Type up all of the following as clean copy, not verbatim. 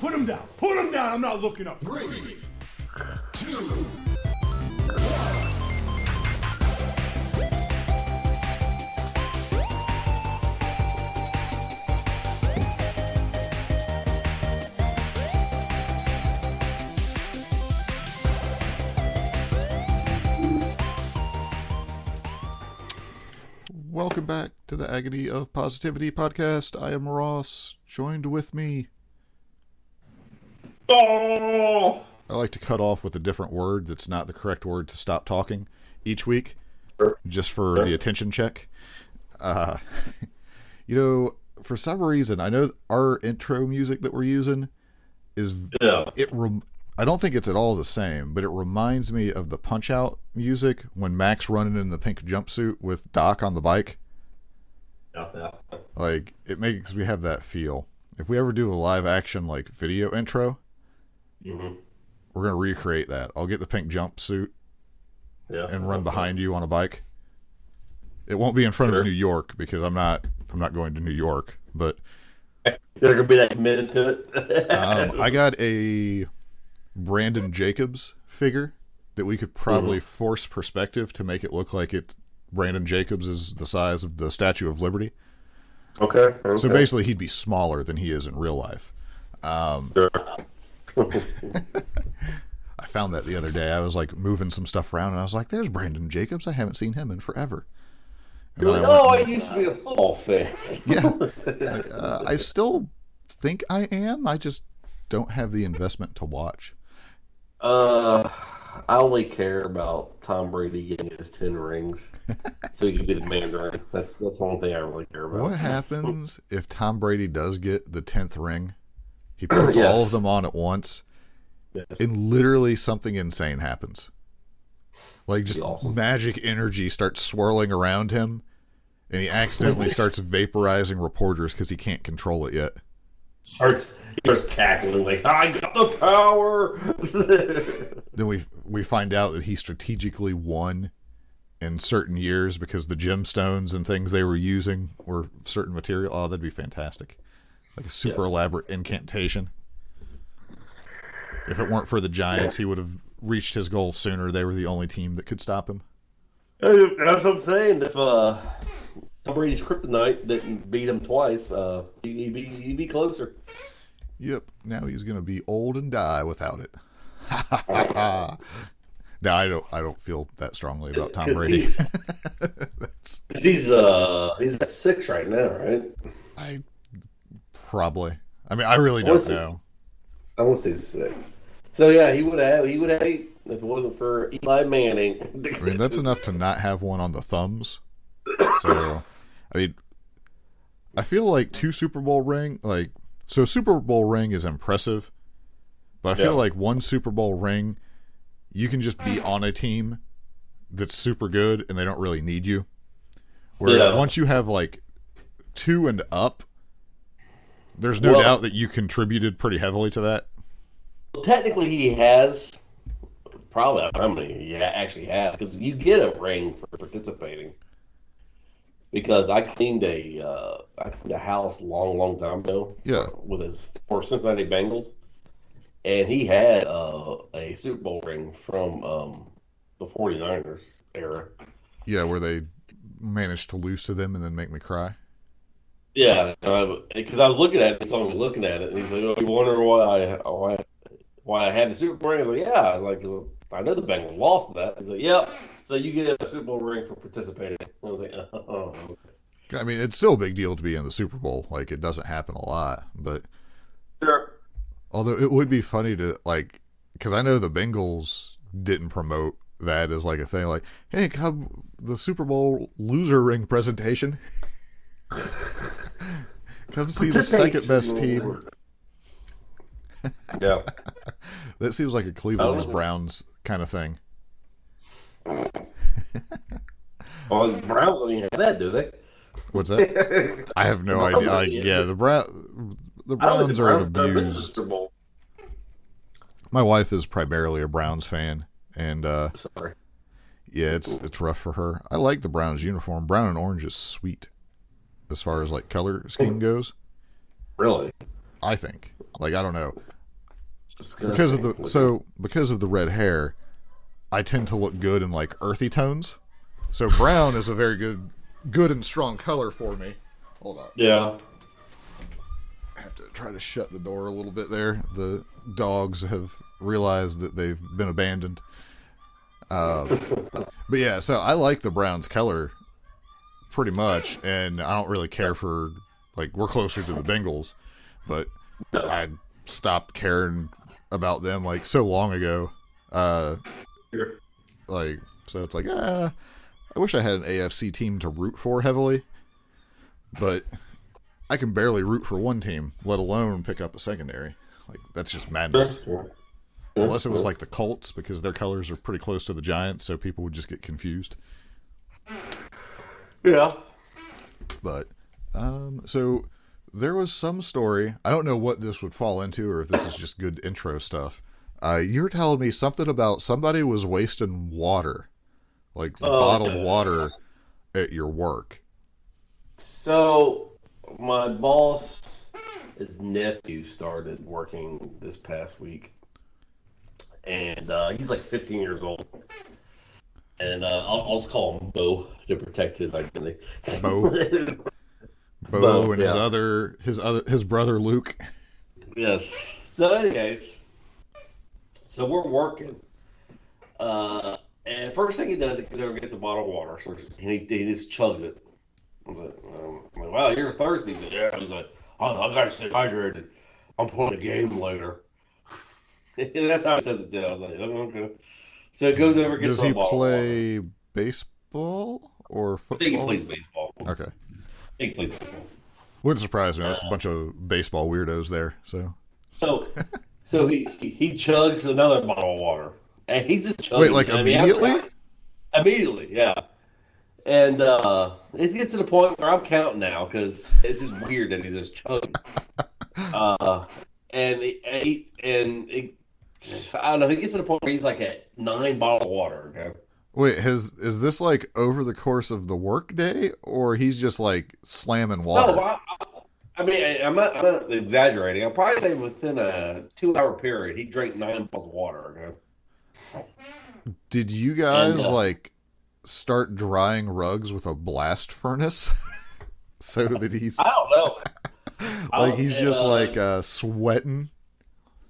Put him down. Put him down. I'm not looking up. 3, 2, Welcome back to the Agony of Positivity podcast. I am Ross, joined with me. Oh! I like to cut off with a different word that's not the correct word to stop talking each week, just for the attention check. For some reason, I know our intro music that we're using is... I don't think it's at all the same, but it reminds me of the Punch-Out music when Mac's running in the pink jumpsuit with Doc on the bike. Yeah. Like, it makes me have that feel. If we ever do a live-action, like, video intro, we're going to recreate that. I'll get the pink jumpsuit and run behind you on a bike. It won't be in front of New York, because I'm not going to New York, but... You're going to be that committed to it? I got a... Brandon Jacobs figure that we could probably force perspective to make it look like Brandon Jacobs is the size of the Statue of Liberty. Okay. So basically he'd be smaller than he is in real life. I found that the other day. I was like moving some stuff around and I was like, there's Brandon Jacobs. I haven't seen him in forever. And you're like, I used to be a football fan. I still think I am. I just don't have the investment to watch. I only care about Tom Brady getting his 10 rings so he can be the Mandarin. That's the only thing I really care about. What happens if Tom Brady does get the 10th ring? He puts all of them on at once, and literally something insane happens. Like, just magic energy starts swirling around him, and he accidentally starts vaporizing reporters because he can't control it yet. He starts cackling like, I got the power. Then we find out that he strategically won in certain years because the gemstones and things they were using were certain material. Oh, that'd be fantastic. Like a super elaborate incantation. If it weren't for the Giants, he would have reached his goal sooner. They were the only team that could stop him. That's what I'm saying. If Tom Brady's kryptonite didn't beat him twice, he'd be closer. Yep. Now he's going to be old and die without it. No, I don't feel that strongly about Tom Brady. He's at 6 right now, right? I really don't know. I want to say 6. So yeah, he would have 8 if it wasn't for Eli Manning. I mean, that's enough to not have one on the thumbs. So, I mean, I feel like 2 Super Bowl ring, Super Bowl ring is impressive, but I feel like 1 Super Bowl ring, you can just be on a team that's super good and they don't really need you. Whereas once you have 2 and up, there's no doubt that you contributed pretty heavily to that. Technically, he has probably how many he actually has, because you get a ring for participating. Because I cleaned a house long time ago for Cincinnati Bengals, and he had a Super Bowl ring from the 49ers era. Yeah, where they managed to lose to them and then make me cry. Yeah, because I was looking at it, he saw me looking at it, and he's like, "Oh, you wonder why I had the Super Bowl ring?" I was like, "Yeah." I was like, "I know the Bengals lost that." He's like, "Yep." So you get a Super Bowl ring for participating. I was like, "Oh." I mean, it's still a big deal to be in the Super Bowl. Like, it doesn't happen a lot, but although it would be funny to because I know the Bengals didn't promote that as a thing. Like, hey, come the Super Bowl loser ring presentation. Come see the second best team. Yeah, that seems like a Cleveland Browns kind of thing. Well, the Browns don't even have that, do they? What's that? I have no idea. The Browns are abused. My wife is primarily a Browns fan, and sorry. Yeah, it's rough for her. I like the Browns uniform. Brown and orange is sweet, as far as color scheme goes. Really? I think. I don't know. because of the red hair, I tend to look good in like earthy tones. So brown is a very good and strong color for me. Hold on. Yeah. I have to try to shut the door a little bit there. The dogs have realized that they've been abandoned. But yeah, so I like the Browns' color pretty much, and I don't really care for, like, we're closer to the Bengals, but I stopped caring about them like so long ago. Like, so it's like, I wish I had an AFC team to root for heavily, but I can barely root for one team, let alone pick up a secondary. Like, that's just madness. Unless it was like the Colts, because their colors are pretty close to the Giants, so people would just get confused. Yeah. But, so there was some story. I don't know what this would fall into, or if this is just good intro stuff. You were telling me something about somebody was wasting water, like bottled water at your work. So, my boss, his nephew started working this past week. And he's like 15 years old. And I'll just call him Bo to protect his identity. Bo and his brother Luke. Yes. So anyways, so we're working. And first thing he does, he goes over and gets a bottle of water. So he just chugs it. I'm like, wow, you're thirsty. He's like, yeah. He's like, I got to stay hydrated. I'm playing a game later. And that's how he says it too. I was like, okay. So it goes over and gets Does he play baseball or football? I think he plays baseball. Okay. I think he plays baseball. Wouldn't surprise me. There's a bunch of baseball weirdos there. So he chugs another bottle of water. And he's just chugging. Wait, like immediately? Immediately, yeah. And it gets to the point where I'm counting now because it's just weird that he's just chugging. I don't know. He gets to the point where he's like at 9 bottles of water. Okay. Wait, is this like over the course of the work day, or he's just like slamming water? No, I mean, I'm not exaggerating. I'll probably say within a 2-hour period, he drank 9 bottles of water. Okay. Did you guys like start drying rugs with a blast furnace so that he's? I don't know. Like he's just like sweating.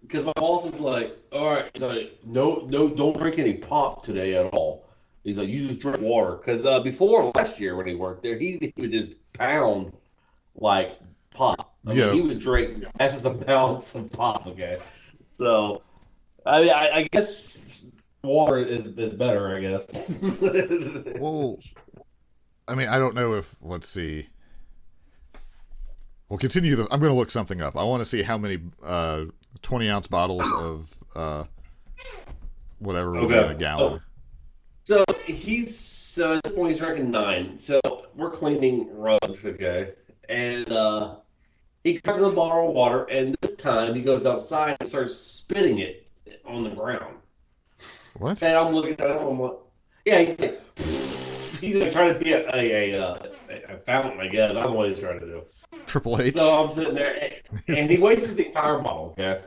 Because my boss is like, all right, he's like, no, don't drink any pop today at all. He's like, you just drink water. Because before last year when he worked there, he would just pound like pop. I mean, he would drink massive amounts of pop. Okay, so I mean, I guess water is better. I guess. Well, I mean, I don't know if let's see. We'll continue. I'm going to look something up. I want to see how many 20-ounce bottles of whatever will be in a gallon. So at this point he's drinking 9. So we're cleaning rugs, okay, and he grabs a bottle of water, and this time he goes outside and starts spitting it on the ground. What? And I'm looking at him. I'm like, yeah, he's like trying to be a fountain, I guess. I don't know what he's trying to do. Triple H. So I'm sitting there, and he wastes the entire bottle, okay?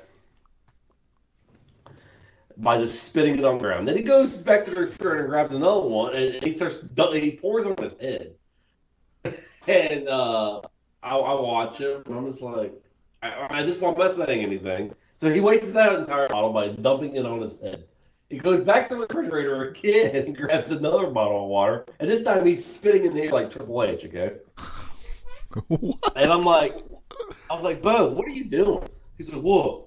By just spitting it on the ground. Then he goes back to the refrigerator and grabs another one, and he pours it on his head. And I watch him, and I'm just like, I just won't mess saying anything. So he wastes that entire bottle by dumping it on his head. He goes back to the refrigerator again and grabs another bottle of water, and this time he's spitting in the air like Triple H, okay? What? And I was like, Bo, what are you doing? He's like, what?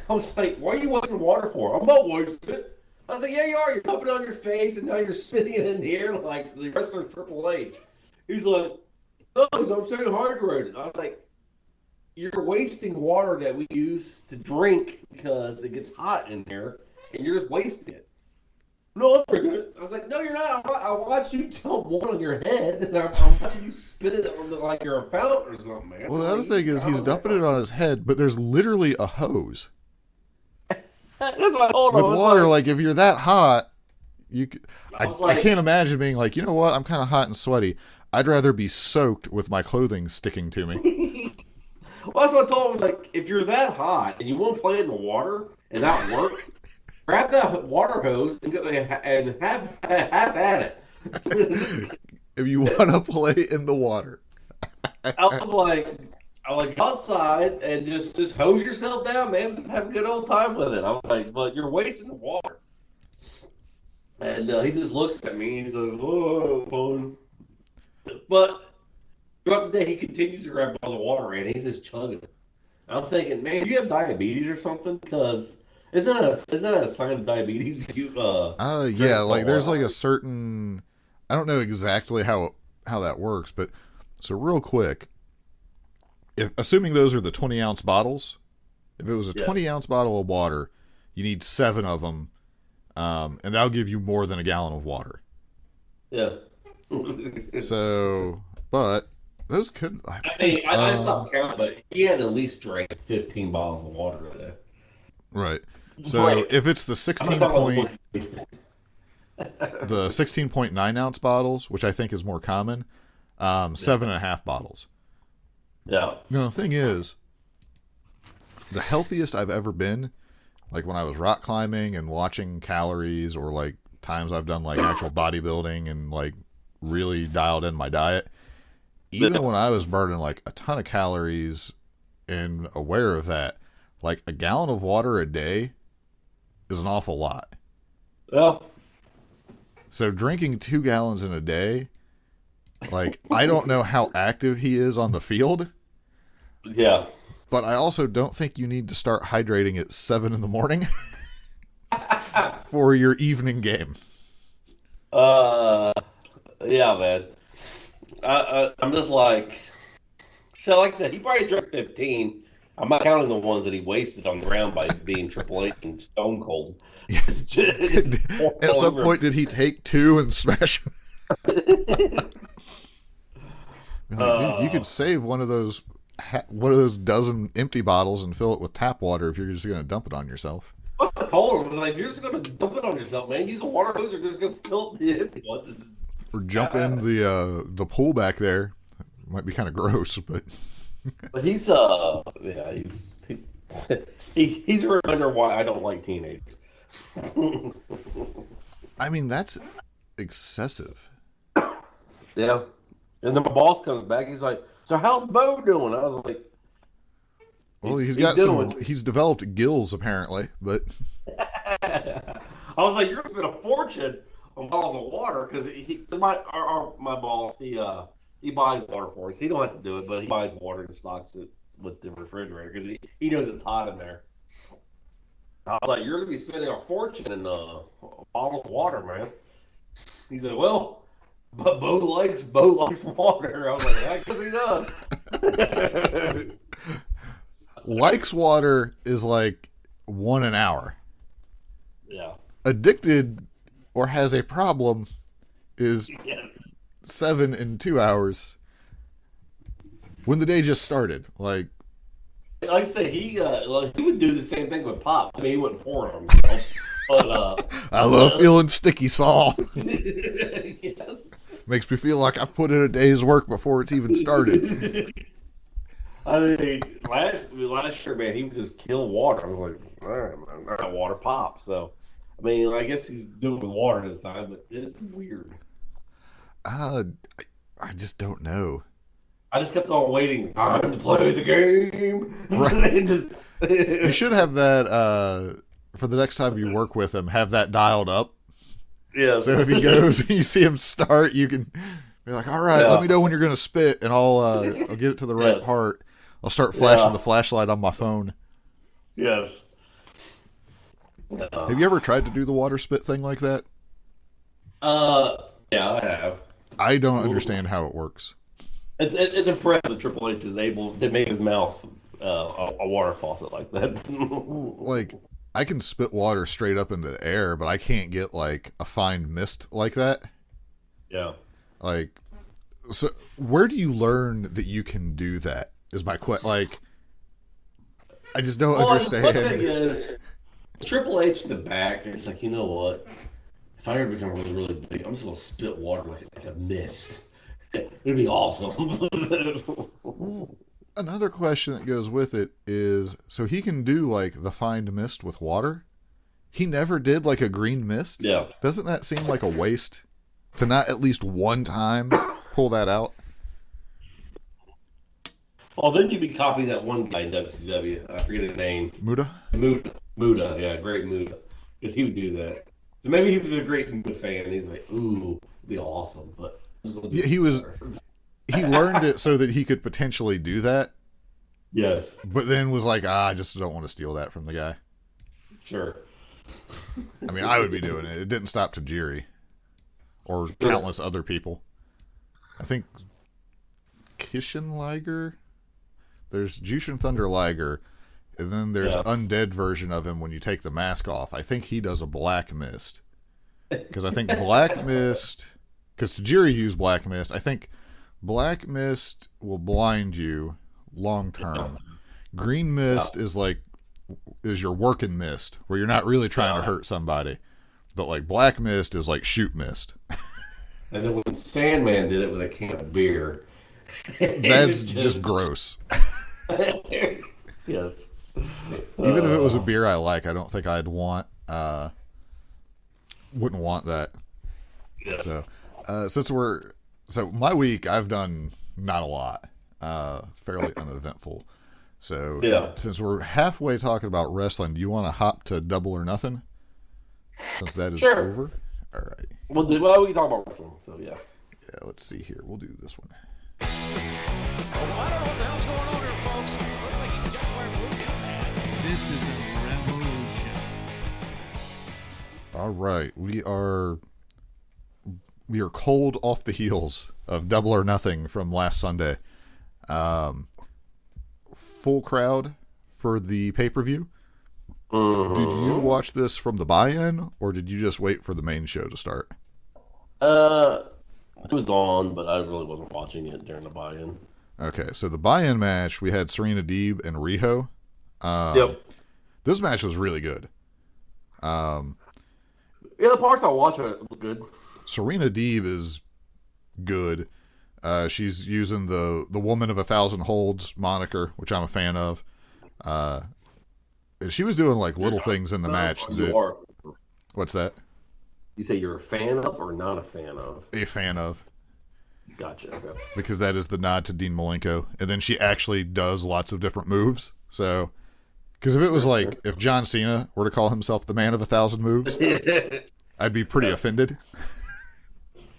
I was like, why are you wasting water for? I'm not wasting it. I was like, yeah, you are. You're dumping it on your face, and now you're spitting it in the air like the wrestler Triple H. He's like, no, I'm staying hydrated. I was like, you're wasting water that we use to drink because it gets hot in there, and you're just wasting it. No, I'm drinking it. I was like, no, you're not. I watched you dump one on your head, and I'm watching you spit it on like you're a fountain or something, man. Well, the other thing is he's dumping it on his head, but there's literally a hose. That's what I told him. With water, like if you're that hot, I like, can't imagine being like, you know what, I'm kind of hot and sweaty. I'd rather be soaked with my clothing sticking to me. Well, that's what I told him. I was like, if you're that hot and you want to play in the water and not work, grab that water hose and go and have at it. If you want to play in the water. I was like, outside and just hose yourself down, man. Have a good old time with it. I was like, but you're wasting the water. And he just looks at me and he's like, oh, fun. But throughout the day, he continues to grab bottles of water and he's just chugging it. I'm thinking, man, do you have diabetes or something? Because isn't that a sign of diabetes? Yeah, like there's like a certain, I don't know exactly how that works, but so real quick, assuming those are the 20-ounce bottles, if it was a 20-ounce bottle of water, you need 7 of them, and that'll give you more than a gallon of water. Yeah. So, but those could. I stopped counting, but he had at least drank 15 bottles of water a day. Right. So if it's the 16.9 ounce bottles, which I think is more common, 7.5 bottles. Yeah. No, the thing is, the healthiest I've ever been, like when I was rock climbing and watching calories, or like times I've done like actual bodybuilding and like really dialed in my diet, even when I was burning like a ton of calories and aware of that, like a gallon of water a day is an awful lot. Yeah. So drinking 2 gallons in a day, like I don't know how active he is on the field. Yeah. But I also don't think you need to start hydrating at 7 in the morning for your evening game. Yeah, man. I'm just like, so like I said, he probably drank 15. I'm not counting the ones that he wasted on the ground by being Triple H and Stone Cold. At some point, did he take 2 and smash them? Dude, you could save one of those dozen empty bottles and fill it with tap water if you're just going to dump it on yourself. I told him, I was like, you're just going to dump it on yourself, man. Use a water hose or just go fill up the empty ones. Or jump in the pool back there. Might be kind of gross, but he's he's a reminder why I don't like teenagers. I mean, that's excessive. Yeah. And then my boss comes back. He's like, so how's Bo doing? I was like, well, he's developed gills apparently, but I was like, you're going to spend a fortune on bottles of water because my boss, he buys water for us. He don't have to do it, but he buys water and stocks it with the refrigerator because he knows it's hot in there. I was like, you're going to be spending a fortune in bottles of water, man. He's like, well, but Bo likes water. I was like, yeah, because he does. Likes water is like 1 an hour. Yeah. Addicted or has a problem is 7 in 2 hours. When the day just started, like I say, he would do the same thing with pop. I mean, he wouldn't pour it on himself. But I love feeling sticky, Saul. yes. Makes me feel like I've put in a day's work before it's even started. I mean, last year, man, he would just kill water. I was like, all right, man, not water pop. So, I mean, I guess he's doing it with water this time, but it's weird. I just don't know. I just kept on waiting. Time to play the game. Right. Just, you should have that for the next time you work with him. Have that dialed up. Yeah. So if he goes and you see him start, you can be like, "All right, let me know when you're going to spit, and I'll get it to the right part. I'll start flashing the flashlight on my phone." Yes. Have you ever tried to do the water spit thing like that? Yeah, I have. I don't understand how it works. It's impressive that Triple H is able to make his mouth a water faucet like that. Like, I can spit water straight up into the air, but I can't get like a fine mist like that. Yeah. Like, so where do you learn that you can do that? Is my question. Like, I just don't understand. The thing is, Triple H in the back, it's like, you know what? If I ever become really, really big, I'm just gonna spit water like a mist. It'd be awesome. Another question that goes with it is, so he can do like the find mist with water. He never did like a green mist. Yeah. Doesn't that seem like a waste to not at least one time pull that out? Oh, then you'd be copying that one guy in WCW. I forget his name. Muda? Muda. Yeah, great Muda. Because he would do that. So maybe he was a great Muda fan. And he's like, ooh, it'd be awesome. But Yeah, he learned it so that he could potentially do that. Yes. But then was like, I just don't want to steal that from the guy. Sure. I mean, I would be doing it. It didn't stop Tajiri. Or countless other people. I think Kishin Liger. There's Jushin Thunder Liger. And then there's undead version of him when you take the mask off. I think he does a black mist. Because I think black mist... Because Tajiri used black mist. I think black mist will blind you long term. Green mist is your working mist, where you're not really trying to hurt somebody. But like black mist is like shoot mist. And then when Sandman did it with a can of beer, that's just gross. Yes. Even if it was a beer I like, I don't think I'd wouldn't want that. Yeah. So my week, I've done not a lot, fairly uneventful. So since we're halfway talking about wrestling, do you want to hop to Double or Nothing? Since that is over. All right. Well, we can talk about wrestling. So yeah. Yeah. Let's see here. We'll do this one. Well, I don't know what the hell's going on here, folks. Looks like he's just wearing blue pants. This is a revolution. All right, we are cold off the heels of Double or Nothing from last Sunday. Full crowd for the pay-per-view. Did you watch this from the buy-in, or did you just wait for the main show to start? It was on, but I really wasn't watching it during the buy-in. Okay, so the buy-in match, we had Serena Deeb and Riho. Yep. This match was really good. Yeah, the parts I watched look good. Serena Deeb is good. She's using the Woman of 1,000 Holds moniker, which I'm a fan of. And she was doing like little things in the match. What's that? You say you're a fan of or not a fan of? A fan of. Gotcha. Okay. Because that is the nod to Dean Malenko. And then she actually does lots of different moves. So, because if it was like, if John Cena were to call himself the man of 1,000 moves, I'd be pretty offended.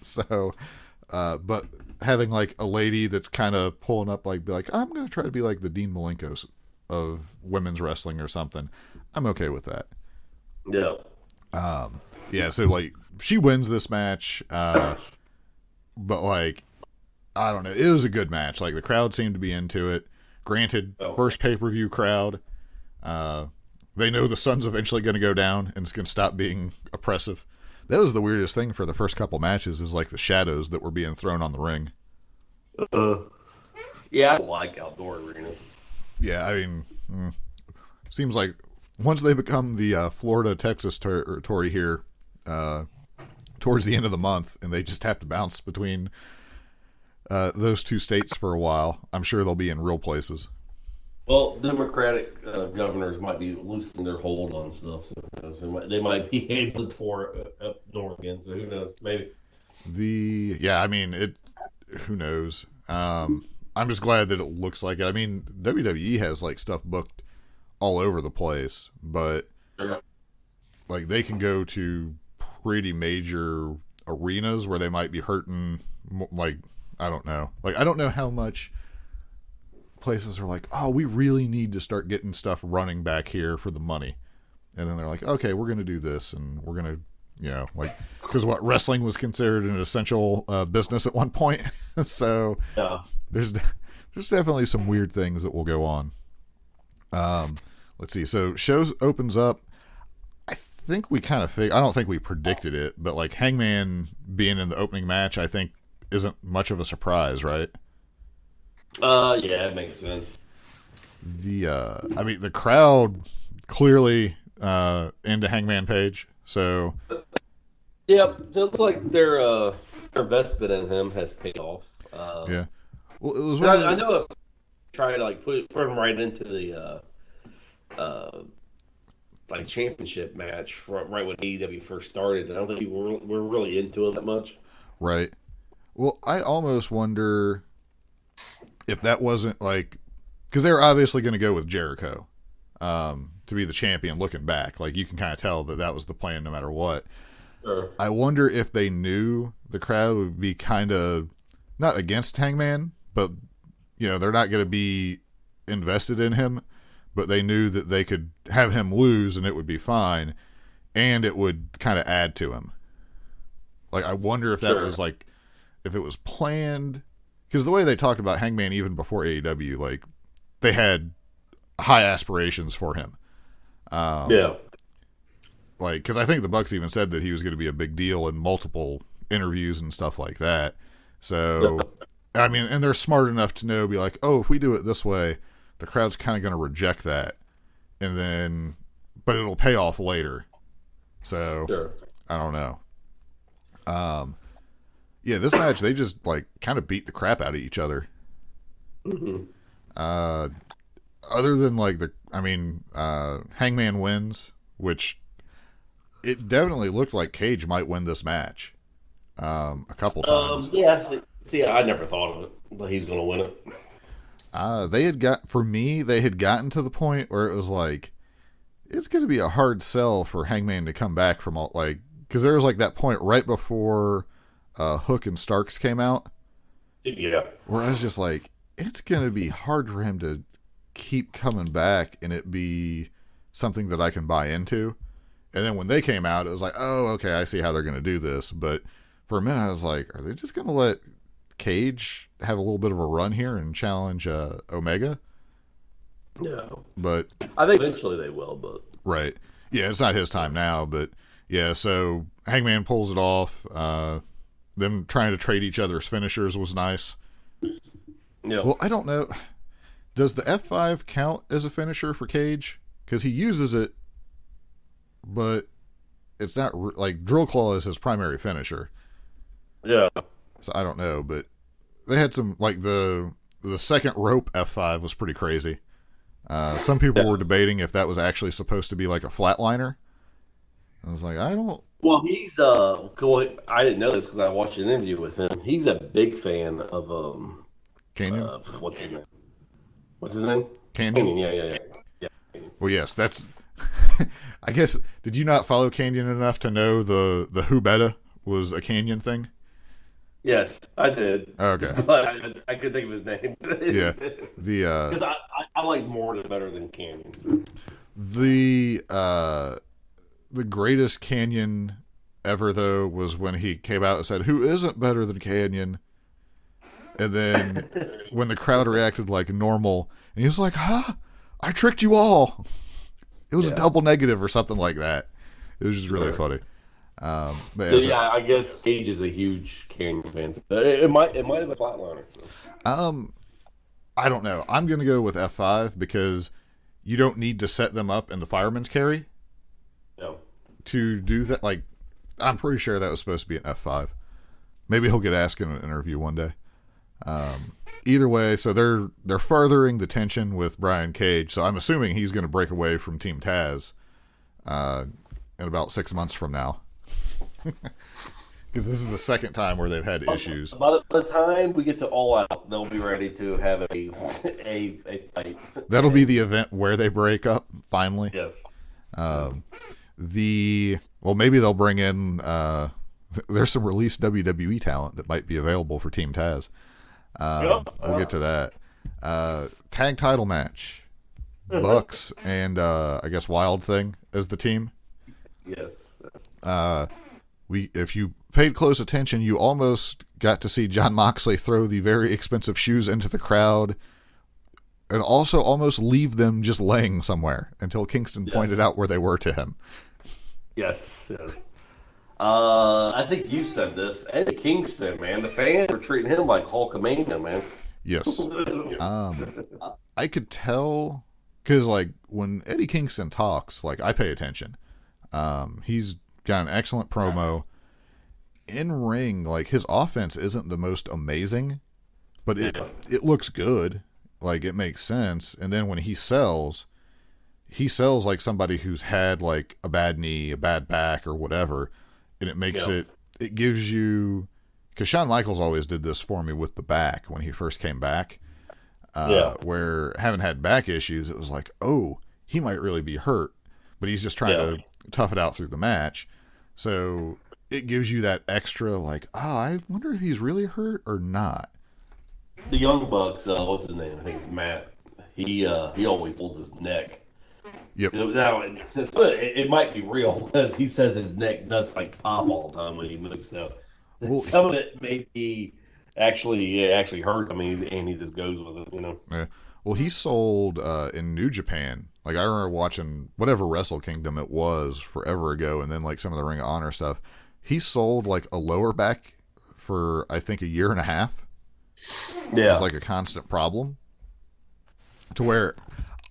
So, but having like a lady that's kind of pulling up, like, be like, I'm going to try to be like the Dean Malenko of women's wrestling or something. I'm okay with that. Yeah. Yeah, so like she wins this match, but like I don't know, it was a good match. Like the crowd seemed to be into it. Granted, first pay-per-view crowd. They know the sun's eventually going to go down and it's going to stop being oppressive. That was the weirdest thing for the first couple matches, is like the shadows that were being thrown on the ring. Yeah, I like outdoor arenas. Yeah, I mean, seems like once they become the Florida-Texas territory here, towards the end of the month, and they just have to bounce between those two states for a while, I'm sure they'll be in real places. Well, Democratic governors might be loosening their hold on stuff, so who knows? They might be able to tour up north again. So who knows? Maybe. I mean, who knows? I'm just glad that it looks like it. I mean, WWE has like stuff booked all over the place, but like they can go to pretty major arenas where they might be hurting. Like I don't know how much places are like, oh, we really need to start getting stuff running back here for the money, and then they're like, okay, we're gonna do this, and we're gonna, like, because what, wrestling was considered an essential business at one point. So there's definitely some weird things that will go on. Let's see. So shows opens up. I think we kind of I don't think we predicted it, but like Hangman being in the opening match, I think isn't much of a surprise, right? Yeah, it makes sense. I mean, the crowd clearly into Hangman Page, so. Yep. So it looks like their investment in him has paid off. Yeah. Well, it was. I know try to like put him right into the like championship match right when AEW first started. I don't think we're really into him that much. Right. Well, I almost wonder if that wasn't like, because they were obviously going to go with Jericho to be the champion. Looking back, like you can kind of tell that was the plan no matter what. Sure. I wonder if they knew the crowd would be kind of not against Hangman, but they're not going to be invested in him, but they knew that they could have him lose and it would be fine, and it would kind of add to him. Like, I wonder if that was like, if it was planned, because the way they talked about Hangman even before AEW, like they had high aspirations for him. Yeah. Like, because I think the Bucks even said that he was going to be a big deal in multiple interviews and stuff like that. So, I mean, and they're smart enough to know, be like, oh, if we do it this way, the crowd's kind of going to reject that, and then, but it'll pay off later. So, Sure. I don't know. Yeah, this match, they just like kind of beat the crap out of each other. Mm-hmm. Other than like Hangman wins, which it definitely looked like Cage might win this match a couple times. Yeah, see, I never thought of it, but he's going to win it. They had gotten to the point where it was like, it's going to be a hard sell for Hangman to come back from all, like, because there was like that point right before Hook and Starks came out. Yeah. Where I was just like, it's going to be hard for him to keep coming back and it be something that I can buy into. And then when they came out, it was like, oh, okay, I see how they're going to do this. But for a minute, I was like, are they just going to let Cage have a little bit of a run here and challenge Omega? No. But I think eventually they will, but. Right. Yeah, it's not his time now, but yeah, so Hangman pulls it off. Them trying to trade each other's finishers was nice. Yeah. Well, I don't know. Does the F5 count as a finisher for Cage? Because he uses it, but it's not like Drill Claw is his primary finisher. Yeah. So I don't know, but they had some, like the second rope F5 was pretty crazy. Some people were debating if that was actually supposed to be like a flatliner. I was like, I don't. Well, he's cool. I didn't know this because I watched an interview with him. He's a big fan of Canyon? what's his name? What's his name? Canyon? Yeah. Well, yes, that's. I guess. Did you not follow Canyon enough to know the Who Betta was a Canyon thing? Yes, I did. Okay. But I couldn't think of his name. Yeah. Because I like Morton better than Canyon. The greatest Canyon ever, though, was when he came out and said, "Who isn't better than Canyon?" And then when the crowd reacted like normal, and he was like, "Huh? I tricked you all. It was a double negative or something like that." It was just really funny. But yeah, I guess Cage is a huge Canyon fan. It might have been Flatliner. So. I don't know. I'm going to go with F5 because you don't need to set them up in the fireman's carry. No. To do that. Like, I'm pretty sure that was supposed to be an F5. Maybe he'll get asked in an interview one day. Either way, so they're furthering the tension with Brian Cage. So I'm assuming he's going to break away from Team Taz in about 6 months from now. Because this is the second time where they've had issues. By the time we get to All Out, they'll be ready to have a fight. That'll be the event where they break up, finally. Yes. Maybe they'll bring in there's some released WWE talent that might be available for Team Taz. We'll get to that. Tag title match. Bucks and I guess Wild Thing as the team. Yes. If you paid close attention, you almost got to see Jon Moxley throw the very expensive shoes into the crowd and also almost leave them just laying somewhere until Kingston pointed out where they were to him. Yes. I think you said this. Eddie Kingston, man. The fans were treating him like Hulkamania, man. Yes. I could tell because, like, when Eddie Kingston talks, like, I pay attention. He's got an excellent promo. In ring, like, his offense isn't the most amazing, but it looks good. like it makes sense. And then when he sells like somebody who's had like a bad knee, a bad back, or whatever, and it makes it gives you, because Shawn Michaels always did this for me with the back when he first came back, where having had back issues, it was like, oh, he might really be hurt, but he's just trying to tough it out through the match. So it gives you that extra, like, I wonder if he's really hurt or not. The Young Bucks, what's his name? I think it's Matt. He always holds his neck. Yep. Now it might be real because he says his neck does like pop all the time when he moves. So some of it may be actually hurt. I mean, and he just goes with it, you know. Yeah. Well, he sold in New Japan. Like, I remember watching whatever Wrestle Kingdom it was forever ago, and then like some of the Ring of Honor stuff. He sold like a lower back for I think a year and a half. Yeah, it was like a constant problem. To where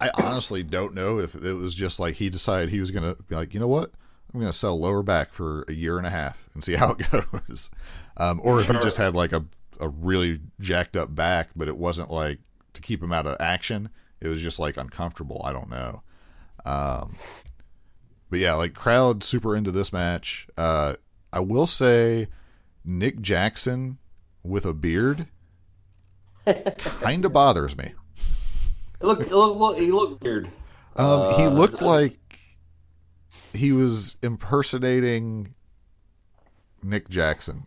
I honestly don't know if it was just like he decided he was gonna be like, you know what, I'm gonna sell lower back for a year and a half and see how it goes, or if he just had like a really jacked up back, but it wasn't like to keep him out of action. It was just like uncomfortable. I don't know. But yeah, like crowd super into this match. I will say Nick Jackson with a beard kind of bothers me. he looked weird. He looked like he was impersonating Nick Jackson.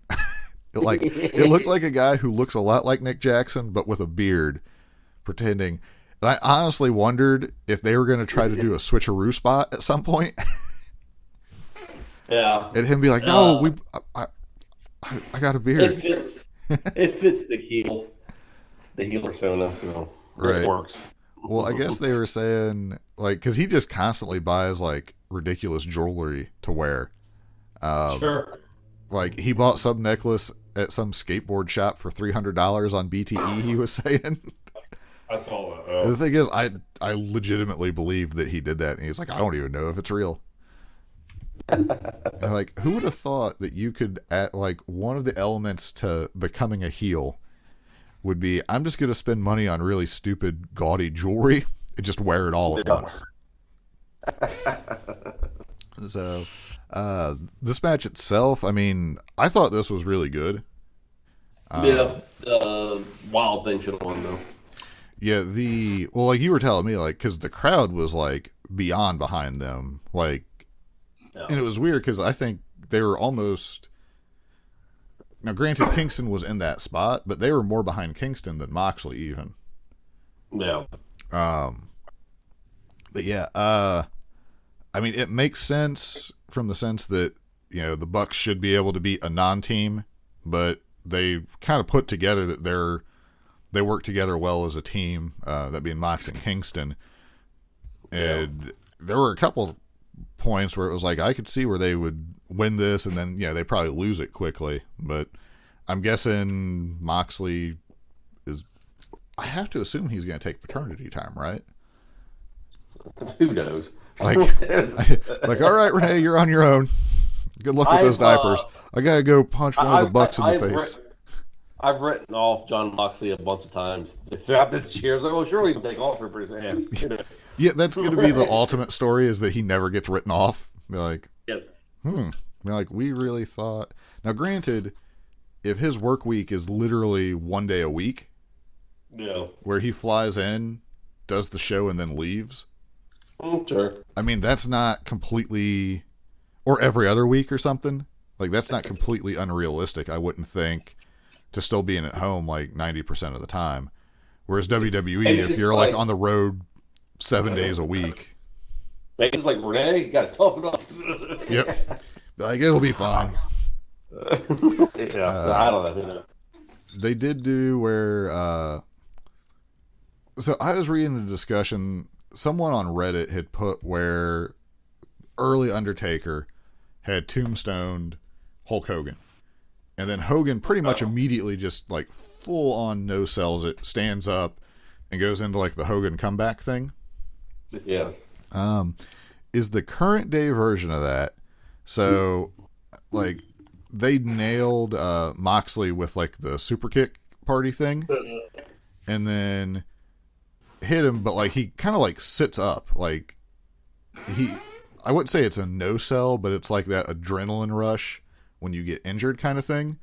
It looked like a guy who looks a lot like Nick Jackson, but with a beard, pretending. And I honestly wondered if they were going to try to do a switcheroo spot at some point. Yeah. And him be like, no, I got a beard. It fits the heel persona, so right. It works. Well, I guess they were saying, like, because he just constantly buys, like, ridiculous jewelry to wear. Sure. Like, he bought some necklace at some skateboard shop for $300 on BTE, he was saying. I saw that. The thing is, I legitimately believe that he did that, and he's like, I don't even know if it's real. And like, who would have thought that you could, like, one of the elements to becoming a heel would be, I'm just going to spend money on really stupid, gaudy jewelry and just wear it all at once. So, this match itself, I mean, I thought this was really good. Wild Thing should have won, though. Yeah, well, like you were telling me, like, because the crowd was, like, beyond behind them. Like, and it was weird because I think they were almost... Now, granted, Kingston was in that spot, but they were more behind Kingston than Moxley, even. Yeah. But yeah, I mean, it makes sense from the sense that, you know, the Bucks should be able to beat a non-team, but they kind of put together that they work together well as a team, that being Mox and Kingston. And there were a couple points where it was like, I could see where they would win this, and then, they probably lose it quickly. But I'm guessing Moxley I have to assume he's going to take paternity time, right? Who knows? Like, all right, Renee, you're on your own. Good luck with those diapers. I got to go punch one of the Bucks in the face. I've written off John Moxley a bunch of times throughout this year. I was like, sure, he's going to take off for pretty soon. Yeah, that's going to be the ultimate story, is that he never gets written off. Be like, Be like, we really thought. Now, granted, if his work week is literally one day a week, where he flies in, does the show, and then leaves. Sure. I mean, that's not completely, or every other week or something. Like, that's not completely unrealistic, I wouldn't think, to still being at home like 90% of the time. Whereas WWE, if you're like on the road 7 days a week, it's like, Renee, you got to toughen up. Yep. Like, it'll be fine. So I don't know. They did do where, so I was reading a discussion, someone on Reddit had put where early Undertaker had tombstoned Hulk Hogan. And then Hogan pretty much immediately just like full on no sells it, stands up, and goes into like the Hogan comeback thing. Yeah. Is the current day version of that. So like they nailed Moxley with like the super kick party thing. And then hit him, but like he kind of like sits up, like I wouldn't say it's a no sell, but it's like that adrenaline rush when you get injured kind of thing.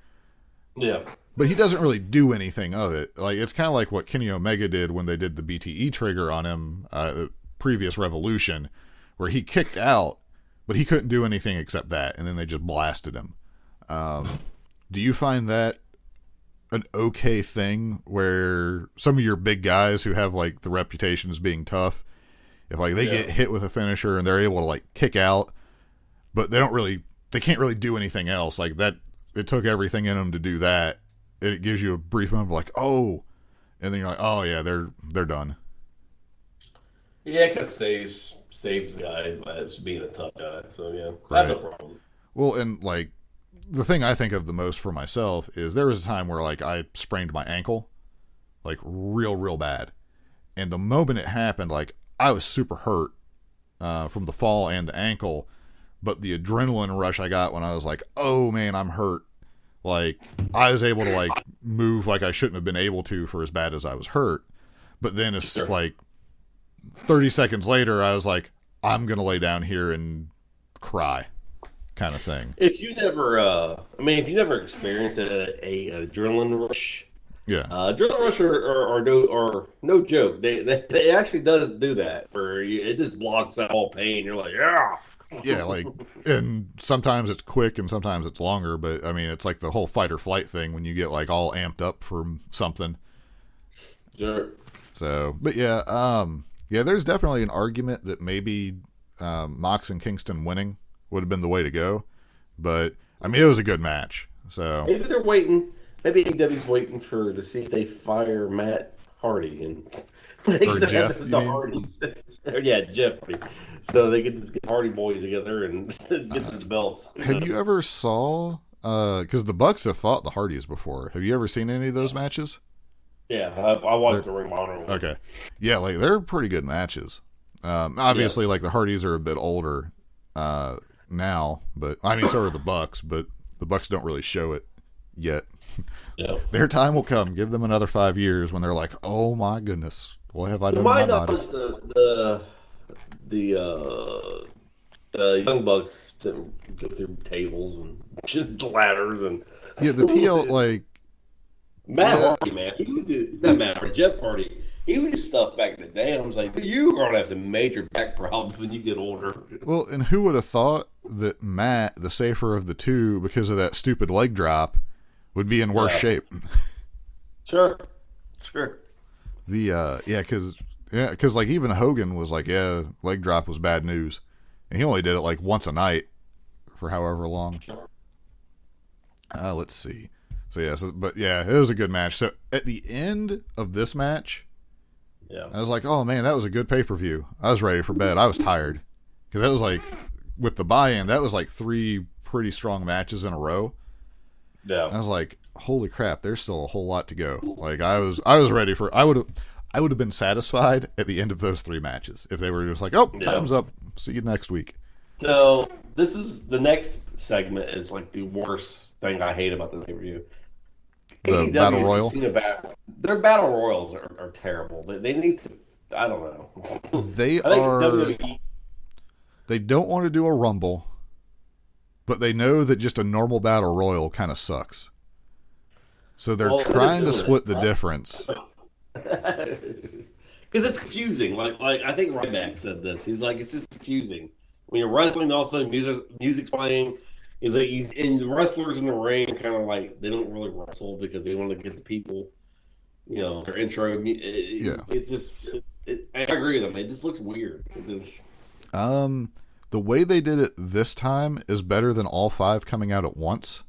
Yeah. But he doesn't really do anything of it. Like it's kind of like what Kenny Omega did when they did the BTE trigger on him, the previous Revolution, where he kicked out, but he couldn't do anything except that, and then they just blasted him. Do you find that an okay thing where some of your big guys who have like the reputation as being tough, if like they get hit with a finisher and they're able to like kick out, but they can't really do anything else, like that, it took everything in them to do that, it gives you a brief moment of like, oh, and then you're like, oh yeah, they're done. Yeah, it kind of saves the guy as being a tough guy. So yeah, I have no problem. Well, and like the thing I think of the most for myself is there was a time where like I sprained my ankle, like real bad, and the moment it happened, like I was super hurt from the fall and the ankle, but the adrenaline rush I got when I was like, oh man, I'm hurt. Like I was able to like move like I shouldn't have been able to for as bad as I was hurt. But then it's like 30 seconds later, I was like, I'm going to lay down here and cry kind of thing. If you never experienced a adrenaline rush, adrenaline rush are no joke. They actually does do that where it just blocks out all pain. You're like, yeah. Yeah, like, and sometimes it's quick and sometimes it's longer, but I mean, it's like the whole fight or flight thing when you get like all amped up from something. Sure. So, but yeah, there's definitely an argument that maybe Mox and Kingston winning would have been the way to go, but I mean, it was a good match. So maybe they're waiting. Maybe AEW's waiting to see if they fire Matt Hardy and or Jeff. the Hardys. Yeah, Jeff Hardy. So they can just get Hardy Boys together and get the belts. Have you ever saw? Because the Bucks have fought the Hardys before. Have you ever seen any of those matches? Yeah, I watched the Ring of Honor one. Okay, yeah, like they're pretty good matches. Obviously, like the Hardys are a bit older now, but I mean, so are the Bucks. But the Bucks don't really show it yet. Yeah. Their time will come. Give them another 5 years when they're like, "Oh my goodness, what have I done?" My knowledge, the Young Bucks go through tables and ladders and the TL like Matt Hardy, man, he would do not Matt Hardy, Jeff Hardy. He would do stuff back in the day, and I was like, "You are gonna have some major back problems when you get older." Well, and who would have thought that Matt, the safer of the two, because of that stupid leg drop, would be in worse shape? Sure. Because like even Hogan was like, yeah, leg drop was bad news, and he only did it like once a night for however long. Let's see. So it was a good match. So at the end of this match, I was like, oh man, that was a good pay-per-view. I was ready for bed. I was tired because that was like with the buy-in, that was like 3 pretty strong matches in a row. Yeah, I was like, holy crap, there's still a whole lot to go. Like I was ready for. I would have been satisfied at the end of those 3 matches if they were just like, oh, time's up. See you next week. So this is the next segment is like the worst thing I hate about the pay-per-view. The Battle Royal? Their Battle Royals are terrible. They need to, I don't know. They don't want to do a Rumble, but they know that just a normal Battle Royal kind of sucks. So they're trying to split the difference. Because it's confusing. Like I think Ryback said this. He's like, it's just confusing. When you're wrestling, all of a sudden music's playing. He's like, and the wrestlers in the ring kind of like they don't really wrestle because they want to get the people, their intro. I agree with them. It just looks weird. The way they did it this time is better than all 5 coming out at once.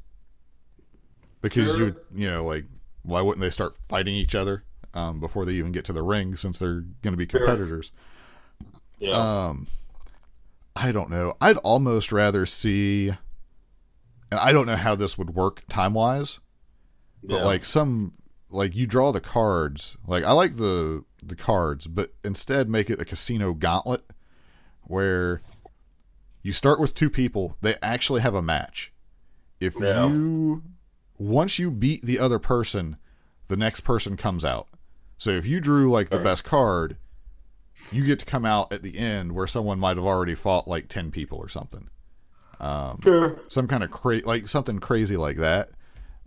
Because like, why wouldn't they start fighting each other before they even get to the ring, since they're going to be competitors? Sure. Yeah. I don't know. I'd almost rather see, and I don't know how this would work time-wise, but like you draw the cards. Like I like the cards, but instead make it a casino gauntlet where you start with 2 people. They actually have a match. Once you beat the other person, the next person comes out. So if you drew like the best card, you get to come out at the end where someone might have already fought like 10 people or something. Sure. Some kind of like something crazy like that,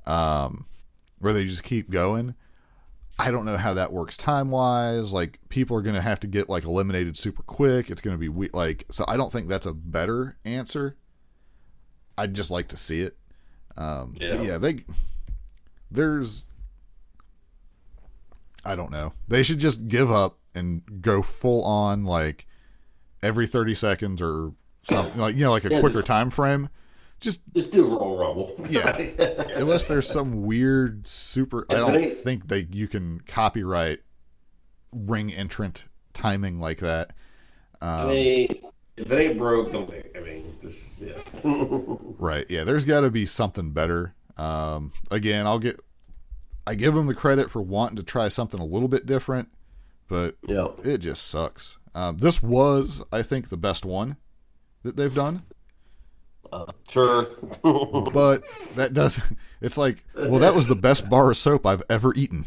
where they just keep going. I don't know how that works time wise. Like people are going to have to get like eliminated super quick. It's going to be like, so I don't think that's a better answer. I'd just like to see it. There's, I don't know. They should just give up and go full on like every 30 seconds or something like, like a quicker time frame. Just do Royal Rumble. Yeah. Unless there's some weird super, I don't think you can copyright ring entrant timing like that. If it ain't broke, don't think. Yeah. Right. Yeah. There's got to be something better. Again, I give them the credit for wanting to try something a little bit different, but it just sucks. This was, I think, the best one that they've done. Sure. But that doesn't, it's like, well, that was the best bar of soap I've ever eaten.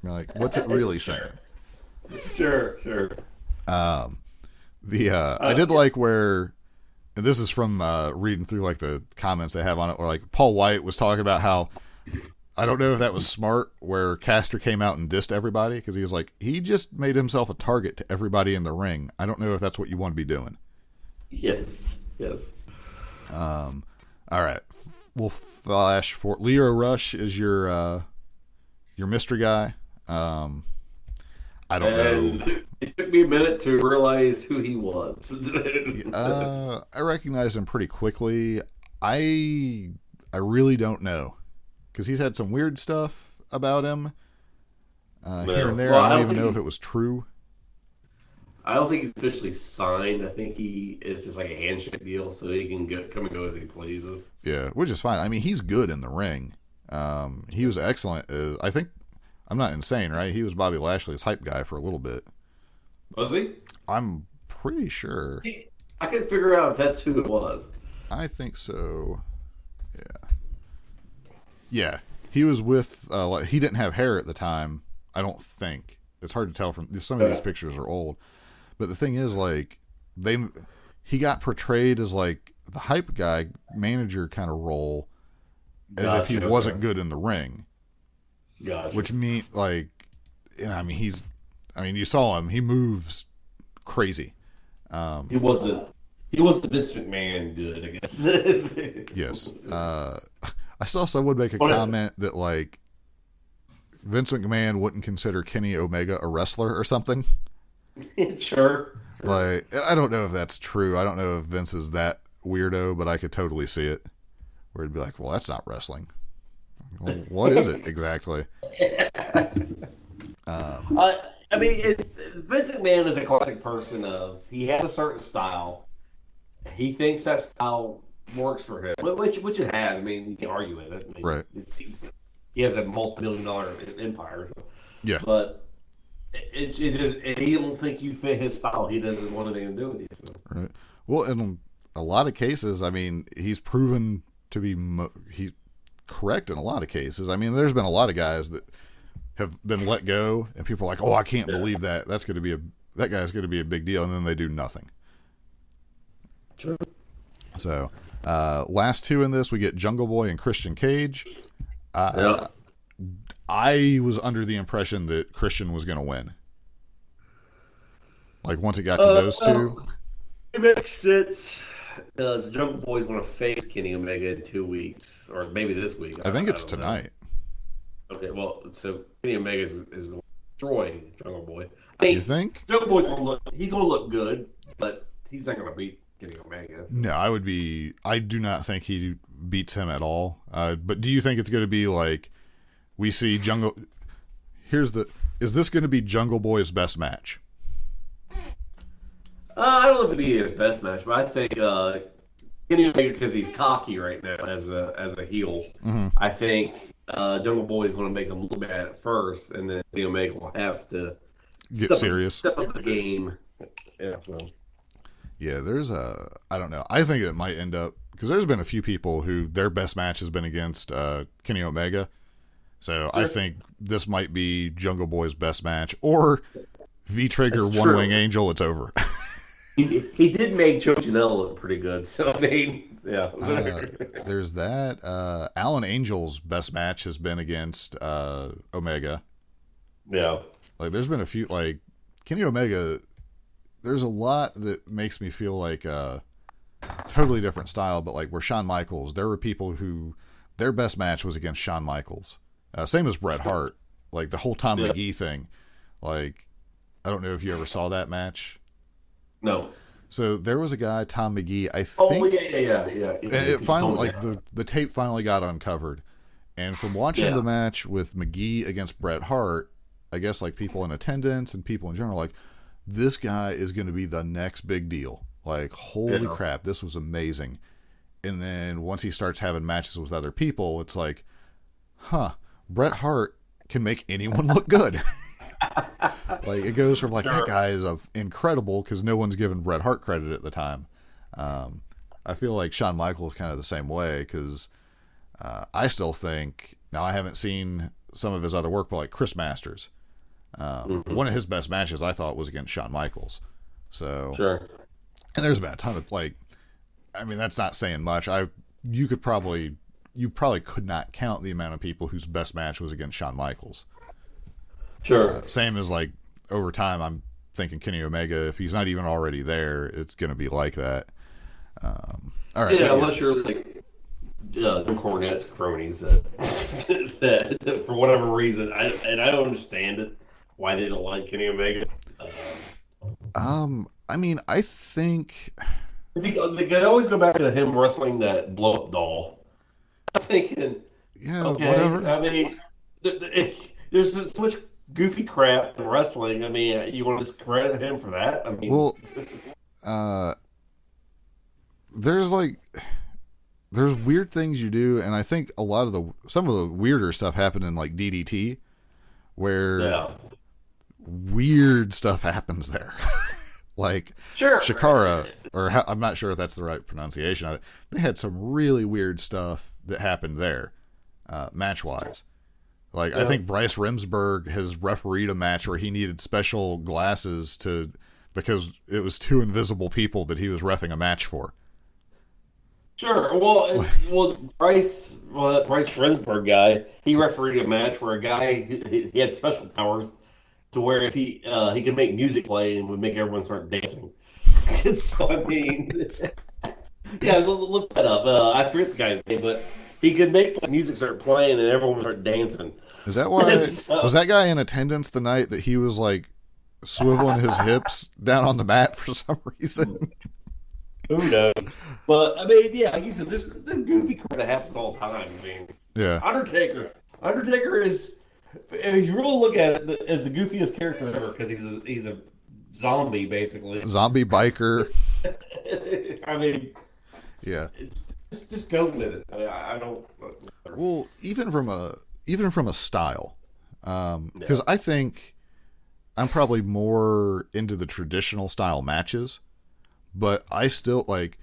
Like, what's it really saying? Sure. I did like where, and this is from reading through like the comments they have on it, or like Paul White was talking about how, I don't know if that was smart, where Caster came out and dissed everybody, because he was like, he just made himself a target to everybody in the ring. I don't know if that's what you want to be doing. Yes. All right, we'll flash for Leo Rush is your mystery guy. I don't know. It took me a minute to realize who he was. I recognized him pretty quickly. I really don't know, because he's had some weird stuff about him here and there. Well, I don't even know if it was true. I don't think he's officially signed. I think it's just like a handshake deal, so he can come and go as he pleases. Yeah, which is fine. I mean, he's good in the ring. He was excellent. I think, I'm not insane, right? He was Bobby Lashley's hype guy for a little bit. Was he? I'm pretty sure. I couldn't figure out if that's who it was. I think so. Yeah. He was with, he didn't have hair at the time, I don't think. It's hard to tell from, some of these pictures are old. But the thing is, like, he got portrayed as like the hype guy, manager kind of role, as if he wasn't good in the ring. Gotcha. Which mean like, you saw him. He moves crazy. He wasn't Vince McMahon good, I guess. Yes. I saw someone make a comment that like Vince McMahon wouldn't consider Kenny Omega a wrestler or something. Sure. Like, I don't know if that's true. I don't know if Vince is that weirdo, but I could totally see it. Where it'd be like, well, that's not wrestling. Well, what is it exactly? Vince McMahon is a classic person of, he has a certain style. He thinks that style works for him, which it has. I mean, you can argue with it. Right. He has a multi-million-dollar empire. Yeah. But it just, and he don't think you fit his style. He doesn't want anything to do with you. So. Right. Well, in a lot of cases, I mean, he's proven to be he's correct in a lot of cases. I mean, there's been a lot of guys that have been let go, and people are like, "Oh, I can't believe that. That guy's going to be a big deal," and then they do nothing. Sure. So, last two in this, we get Jungle Boy and Christian Cage. I was under the impression that Christian was going to win. Like, once it got to those two. It makes sense. Because Jungle Boy's going to face Kenny Omega in 2 weeks. Or maybe this week. I think it's tonight. Okay, well, so Kenny Omega is going to destroy Jungle Boy. You think? Jungle Boy's going to look good, but he's not going to beat Kenny Omega. No, I do not think he beats him at all. But do you think it's going to be like, we see Jungle... is this going to be Jungle Boy's best match? I don't know if it'd be his best match, but I think Kenny Omega, because he's cocky right now as a heel, I think Jungle Boy is going to make him look bad at first, and then Kenny Omega will have to step up the game. Yeah, so. Yeah, there's I don't know. I think it might end up, because there's been a few people who their best match has been against Kenny Omega. So I think this might be Jungle Boy's best match, or V-Trigger That's One true. Wing Angel. It's over. He did make Joe Janela look pretty good. So I mean, yeah. There's that. Alan Angel's best match has been against Omega. Yeah. Like, there's been a few, like, Kenny Omega, there's a lot that makes me feel like totally different style, but like where Shawn Michaels, there were people who their best match was against Shawn Michaels. Same as Bret Hart. Like, the whole Tom McGee thing. Like, I don't know if you ever saw that match. No. So there was a guy, Tom McGee, I think. Oh, yeah. And it finally, like, the tape finally got uncovered. And from watching the match with McGee against Bret Hart, I guess, like, people in attendance and people in general, like, this guy is going to be the next big deal. Like, holy crap, this was amazing. And then once he starts having matches with other people, it's like, Bret Hart can make anyone look good. Like, it goes from, like, that guy is incredible because no one's given Bret Hart credit at the time. I feel like Shawn Michaels is kind of the same way because I still think, now I haven't seen some of his other work, but like Chris Masters, one of his best matches I thought was against Shawn Michaels. So, and there's been a ton of, like, I mean, that's not saying much. You probably could not count the amount of people whose best match was against Shawn Michaels. Same as, like, over time, I'm thinking Kenny Omega, if he's not even already there, it's going to be like that. All right. Yeah, unless you're like Jim Cornette's cronies that for whatever reason, I don't understand it, why they don't like Kenny Omega. I mean, I think They always go back to him wrestling that blow up doll. I'm thinking, whatever. I mean, there's so much goofy crap in wrestling. I mean, you want to discredit him for that? I mean, well, there's weird things you do, and I think some of the weirder stuff happened in, like, DDT, where weird stuff happens there. Like, Shikara, I'm not sure if that's the right pronunciation. They had some really weird stuff that happened there, match-wise. Like, I think Bryce Remsburg has refereed a match where he needed special glasses because it was two invisible people that he was reffing a match for. Bryce Remsburg guy, he refereed a match where a guy he had special powers to where if he could make music play and would make everyone start dancing. So I mean, look that up. I forget the guy's name, but he could make the music start playing and everyone would start dancing. Is that why? Was that guy in attendance the night that he was, like, swiveling his hips down on the mat for some reason? Who knows? But I mean, like you said, there's the goofy crap that happens all the time. I mean, Undertaker is, if you really look at it, is the goofiest character ever because he's a zombie basically. Zombie biker. I mean, yeah. Just go with it. I don't. Well, even from a style, because I think I'm probably more into the traditional style matches, but I still like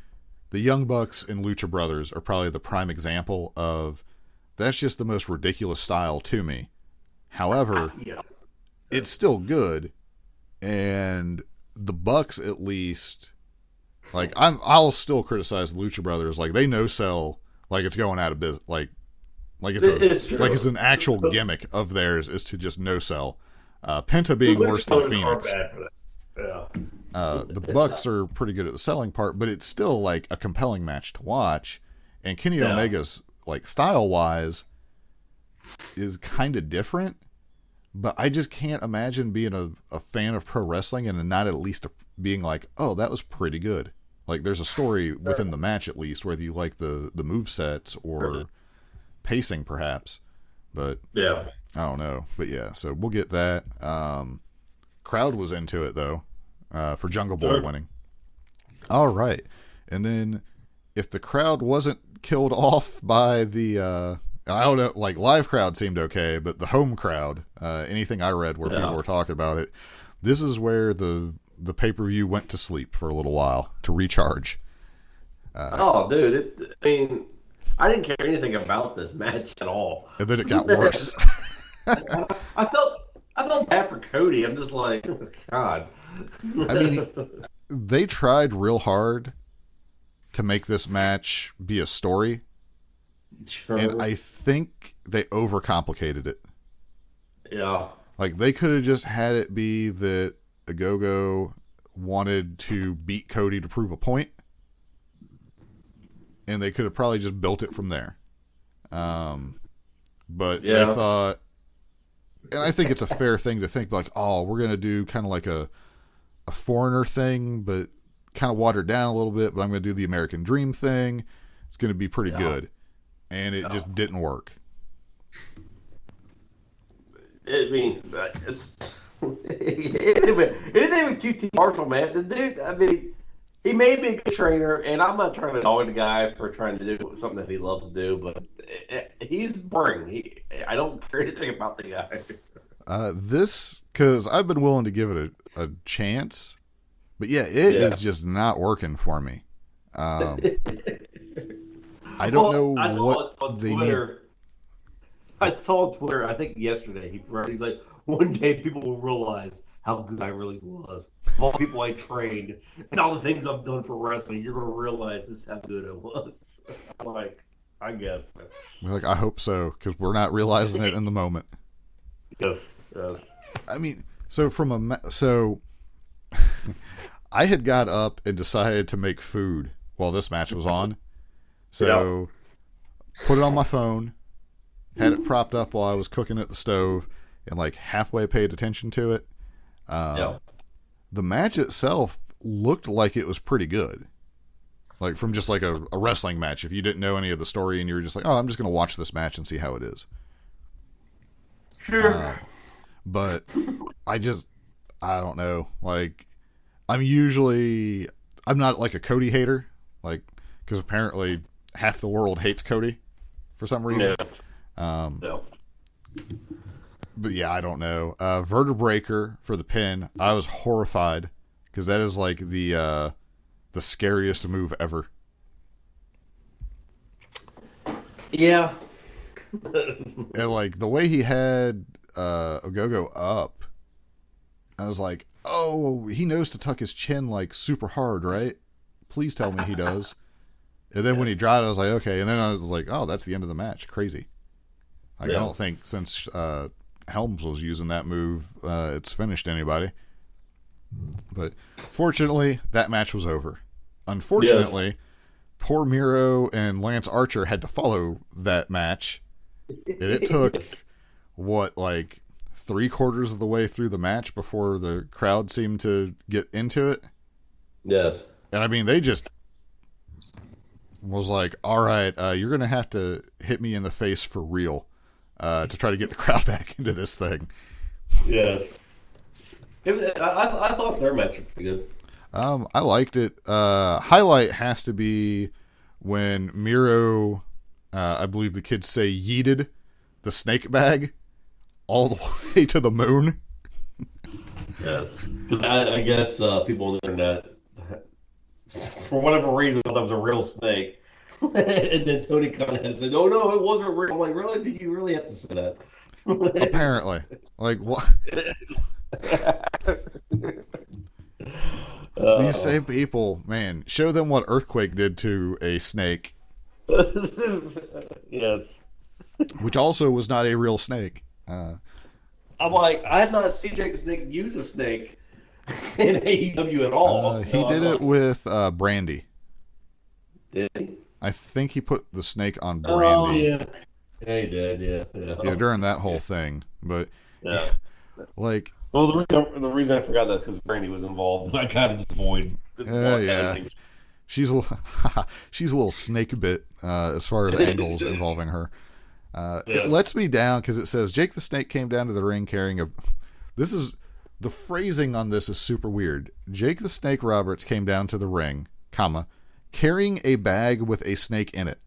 the Young Bucks and Lucha Brothers are probably the prime example of that's just the most ridiculous style to me. However, it's still good, and the Bucks at least. Like, I'll still criticize the Lucha Brothers. Like, they no-sell like it's going out of business. Like it's an actual gimmick of theirs is to just no-sell. Penta being worse than Phoenix. The Bucks are pretty good at the selling part, but it's still, like, a compelling match to watch. And Kenny Omega's, like, style-wise is kind of different, but I just can't imagine being a fan of pro wrestling and not at least being like, oh, that was pretty good. Like, there's a story within the match, at least, whether you like the movesets or pacing, perhaps. But, I don't know. But, so we'll get that. Crowd was into it, though, for Jungle Boy winning. All right. And then, if the crowd wasn't killed off by the... I don't know, like, live crowd seemed okay, but the home crowd, anything I read where people were talking about it, this is where the pay-per-view went to sleep for a little while to recharge. Dude, I mean, I didn't care anything about this match at all. And then it got worse. I felt bad for Cody. I'm just like, oh, God. I mean, they tried real hard to make this match be a story, Sure. and I think they overcomplicated it. Yeah. Like, they could have just had it be that Ogogo wanted to beat Cody to prove a point, and they could have probably just built it from there. But Yeah. they thought, and I think it's a fair thing to think, like, oh, we're going to do kind of like a foreigner thing, but kind of watered down a little bit, but I'm going to do the American Dream thing. It's going to be pretty good. And it just didn't work. I mean, it didn't even QT Marshall, man. The dude, I mean, he may be a good trainer, and I'm not trying to dog the guy for trying to do something that he loves to do, but he's boring. I don't care anything about the guy. Because I've been willing to give it a chance, but it is just not working for me. I don't know I saw what on they Twitter. need. I saw on Twitter, I think yesterday, he's like, one day people will realize how good I really was. Of all the people I trained and all the things I've done for wrestling, you're going to realize this is how good I was. I'm like, I guess. We're like, I hope so, because we're not realizing it in the moment. Yes. I mean, so I had got up and decided to make food while this match was on. So put it on my phone, had it propped up while I was cooking at the stove, and like halfway paid attention to it. The match itself looked like it was pretty good. Like from just like a wrestling match. If you didn't know any of the story and you were just like, oh, I'm just going to watch this match and see how it is. Sure. But I don't know. Like, I'm not like a Cody hater. Like, because apparently half the world hates Cody for some reason. No. But yeah, I don't know. Vertebreaker for the pin. I was horrified because that is like the scariest move ever. Yeah. And like the way he had Ogogo up, I was like, oh, he knows to tuck his chin like super hard, right? Please tell me he does. And then when he dropped, I was like, okay. And then I was like, oh, that's the end of the match. Crazy. Like, I don't think since Helms was using that move, it's finished anybody. But fortunately, that match was over. Unfortunately, poor Miro and Lance Archer had to follow that match. And it took, like 3/4 of the way through the match before the crowd seemed to get into it. Yes. And I mean, they just was like, all right, you're going to have to hit me in the face for real to try to get the crowd back into this thing. Yes. I thought their match was pretty good. I liked it. Highlight has to be when Miro, I believe the kids say, yeeted the snake bag all the way to the moon. Yes. Because I guess people on the internet, for whatever reason, thought that was a real snake. And then Tony Khan had said, oh, no, it wasn't real. I'm like, really? Did you really have to say that? Apparently. Like, what? These same people, man, show them what Earthquake did to a snake. Yes. Which also was not a real snake. I'm like, I have not seen Jake the Snake use a snake in AEW at all. He did it with Brandy. Did he? I think he put the snake on Brandy. Oh, yeah. Yeah, he did, yeah. During that whole thing. But, like... Well, the reason I forgot that is because Brandy was involved, and I kind of just avoid. She's a little snake bit as far as angles involving her. It lets me down because it says Jake the Snake came down to the ring carrying a. This is the phrasing on this is super weird. Jake the Snake Roberts came down to the ring, carrying a bag with a snake in it.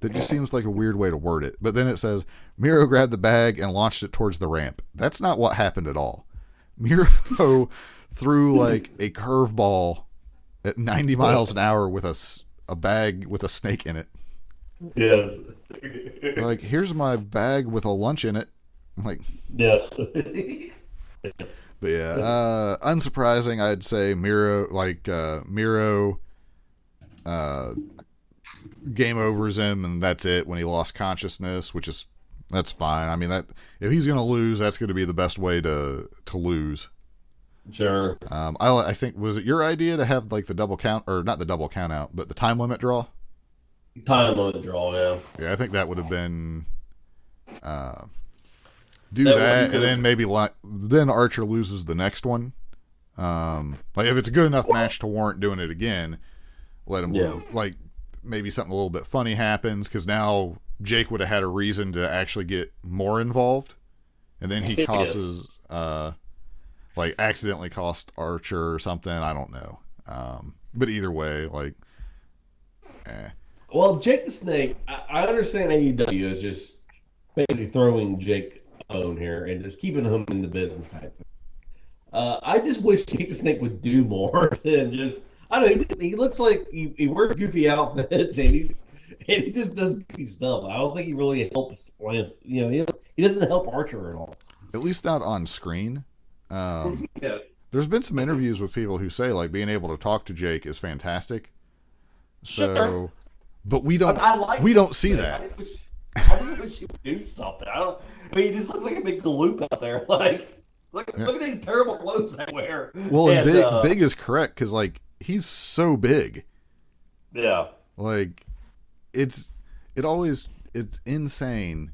That just seems like a weird way to word it. But then it says, Miro grabbed the bag and launched it towards the ramp. That's not what happened at all. Miro threw like a curveball at 90 miles an hour with a bag with a snake in it. Yes. Like, here's my bag with a lunch in it. I'm like, Yes. but yeah, unsurprising, I'd say Miro, game overs him, and that's it when he lost consciousness, that's fine. I mean, that if he's gonna lose, that's gonna be the best way to lose. Sure. I think, was it your idea to have like the double count, or not the double count out, but the time limit draw? Time limit draw, yeah. Yeah, I think that would have been do That that, and then maybe then Archer loses the next one. Like if it's a good enough match to warrant doing it again, let him like maybe something a little bit funny happens, because now Jake would have had a reason to actually get more involved, and then he causes like accidentally cost Archer or something. I don't know. But either way, like, Well, Jake the Snake, I understand AEW is just basically throwing Jake on here and just keeping him in the business type thing. I just wish Jake the Snake would do more than just, I don't know, he looks like he wears goofy outfits and he just does goofy stuff. I don't think he really helps Lance. You know, he doesn't help Archer at all. at least not on screen. Yes. There's been some interviews with people who say like being able to talk to Jake is fantastic. So, Sure. but we don't see that. I just wish he would do something. I mean, he just looks like a big galoop out there. Like, look at these terrible clothes I wear. Well, and big is correct, because like he's so big. Yeah. Like it's insane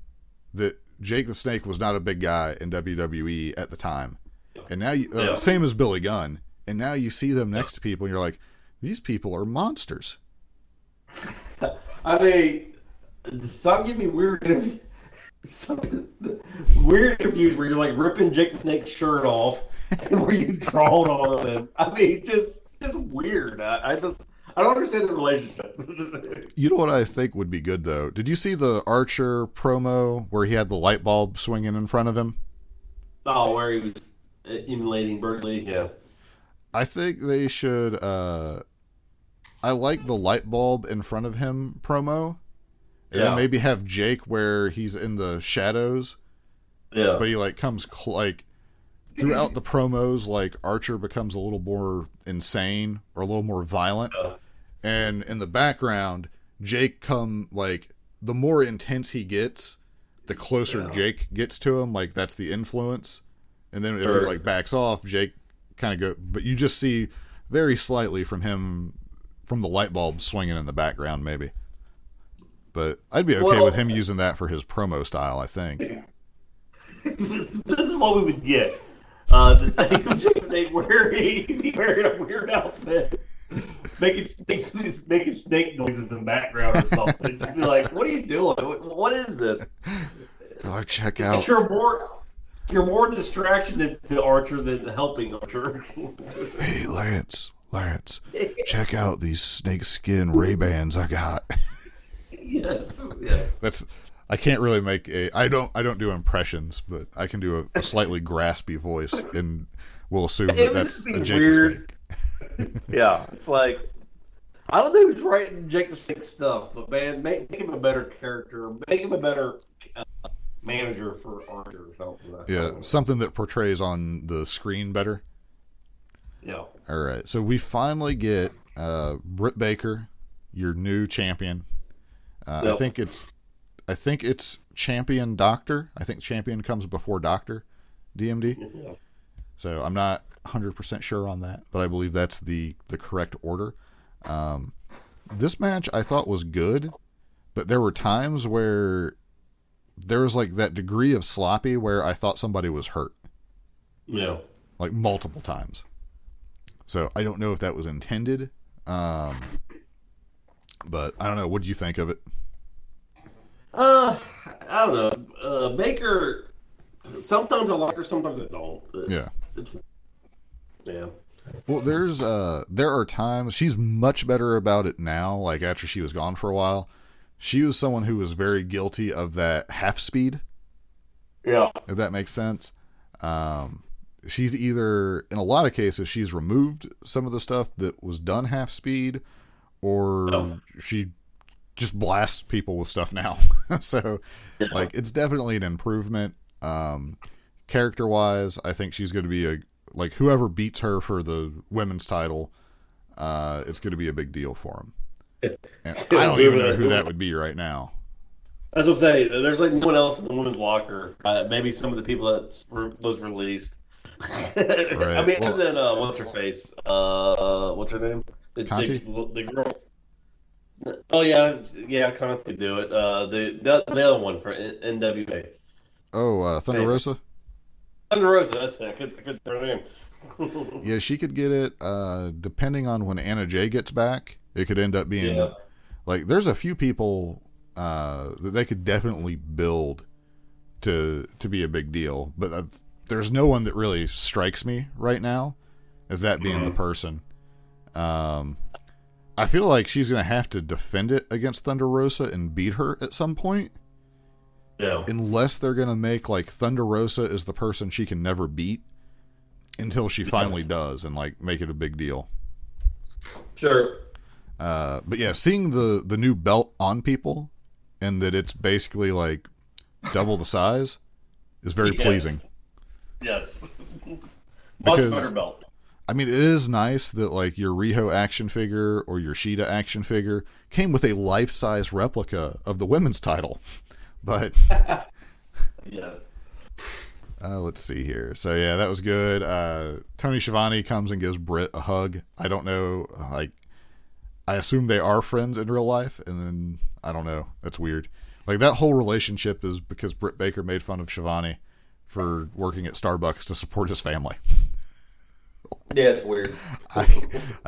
that Jake the Snake was not a big guy in WWE at the time, and now same as Billy Gunn, and now you see them next to people, and you're like, these people are monsters. I mean, some give me weird interviews where you're like ripping Jake the Snake's shirt off and where you've drawn on him. I mean, just weird. I don't understand the relationship. You know what I think would be good though? Did you see the Archer promo where he had the light bulb swinging in front of him? Oh, where he was emulating Berkeley? Yeah. I think they should. I like the light bulb in front of him promo. And then maybe have Jake where he's in the shadows. Yeah. But he like comes like throughout the promos, like Archer becomes a little more insane or a little more violent. Yeah. And in the background, Jake the more intense he gets, the closer Jake gets to him. Like that's the influence. And then if he like backs off, Jake kind of but you just see very slightly from him, from the light bulb swinging in the background maybe. But I'd be okay with him using that for his promo style, I think. This is what we would get. Jake Snake where he'd be wearing a weird outfit, making snake noises in the background or something. Just be like, what are you doing? What is this? Oh, check out. You're more distraction to Archer than helping Archer. Hey, Lance, check out these snakeskin Ray-Bans I got. Yes. I can't really make I don't do impressions, but I can do a slightly graspy voice, and we'll assume that's a Jake the Snake. Yeah, it's like, I don't know who's writing Jake the Snake stuff, but man, make him a better character, make him a better manager for Archer or something. Yeah, something that portrays on the screen better. Yeah. All right, so we finally get Britt Baker, your new champion. Yep. I think it's Champion Doctor. I think Champion comes before Doctor, DMD. Yeah. So I'm not 100% sure on that, but I believe that's the correct order. This match I thought was good, but there were times where there was like that degree of sloppy where I thought somebody was hurt. Yeah. Like multiple times. So I don't know if that was intended. But I don't know. What do you think of it? I don't know. Baker, sometimes I like her, sometimes I don't. Yeah. Well, there are times she's much better about it now. Like after she was gone for a while, she was someone who was very guilty of that half speed. Yeah. If that makes sense. She's either, in a lot of cases, she's removed some of the stuff that was done half speed, or she just blasts people with stuff now. So, like, it's definitely an improvement. Character wise, I think she's going to be like whoever beats her for the women's title, it's going to be a big deal for him. And I don't even know who that would be right now. That's what I'm saying. There's like no one else in the women's locker. Maybe some of the people that was released. Right. I mean, and then what's her face? What's her name? Conti? The girl. Oh yeah, Conti do it. The other one for NWA. Oh, Thunder Rosa? Thunder Rosa, that's it. I couldn't her name. Yeah, she could get it. Depending on when Anna Jay gets back, it could end up being like there's a few people that they could definitely build to be a big deal, but there's no one that really strikes me right now as that being the person. I feel like she's gonna have to defend it against Thunder Rosa and beat her at some point. Yeah. Unless they're gonna make like Thunder Rosa is the person she can never beat until she finally does and like make it a big deal. Sure. But yeah, seeing the new belt on people and that it's basically like double the size is very pleasing. Yes. Because, much better belt. I mean, it is nice that like your Riho action figure or your Shida action figure came with a life-size replica of the women's title. But yes. Let's see here. So yeah, that was good. Tony Schiavone comes and gives Britt a hug. I don't know, like I assume they are friends in real life, and then I don't know. That's weird. Like that whole relationship is because Britt Baker made fun of Schiavone for working at Starbucks to support his family. Yeah, it's weird. I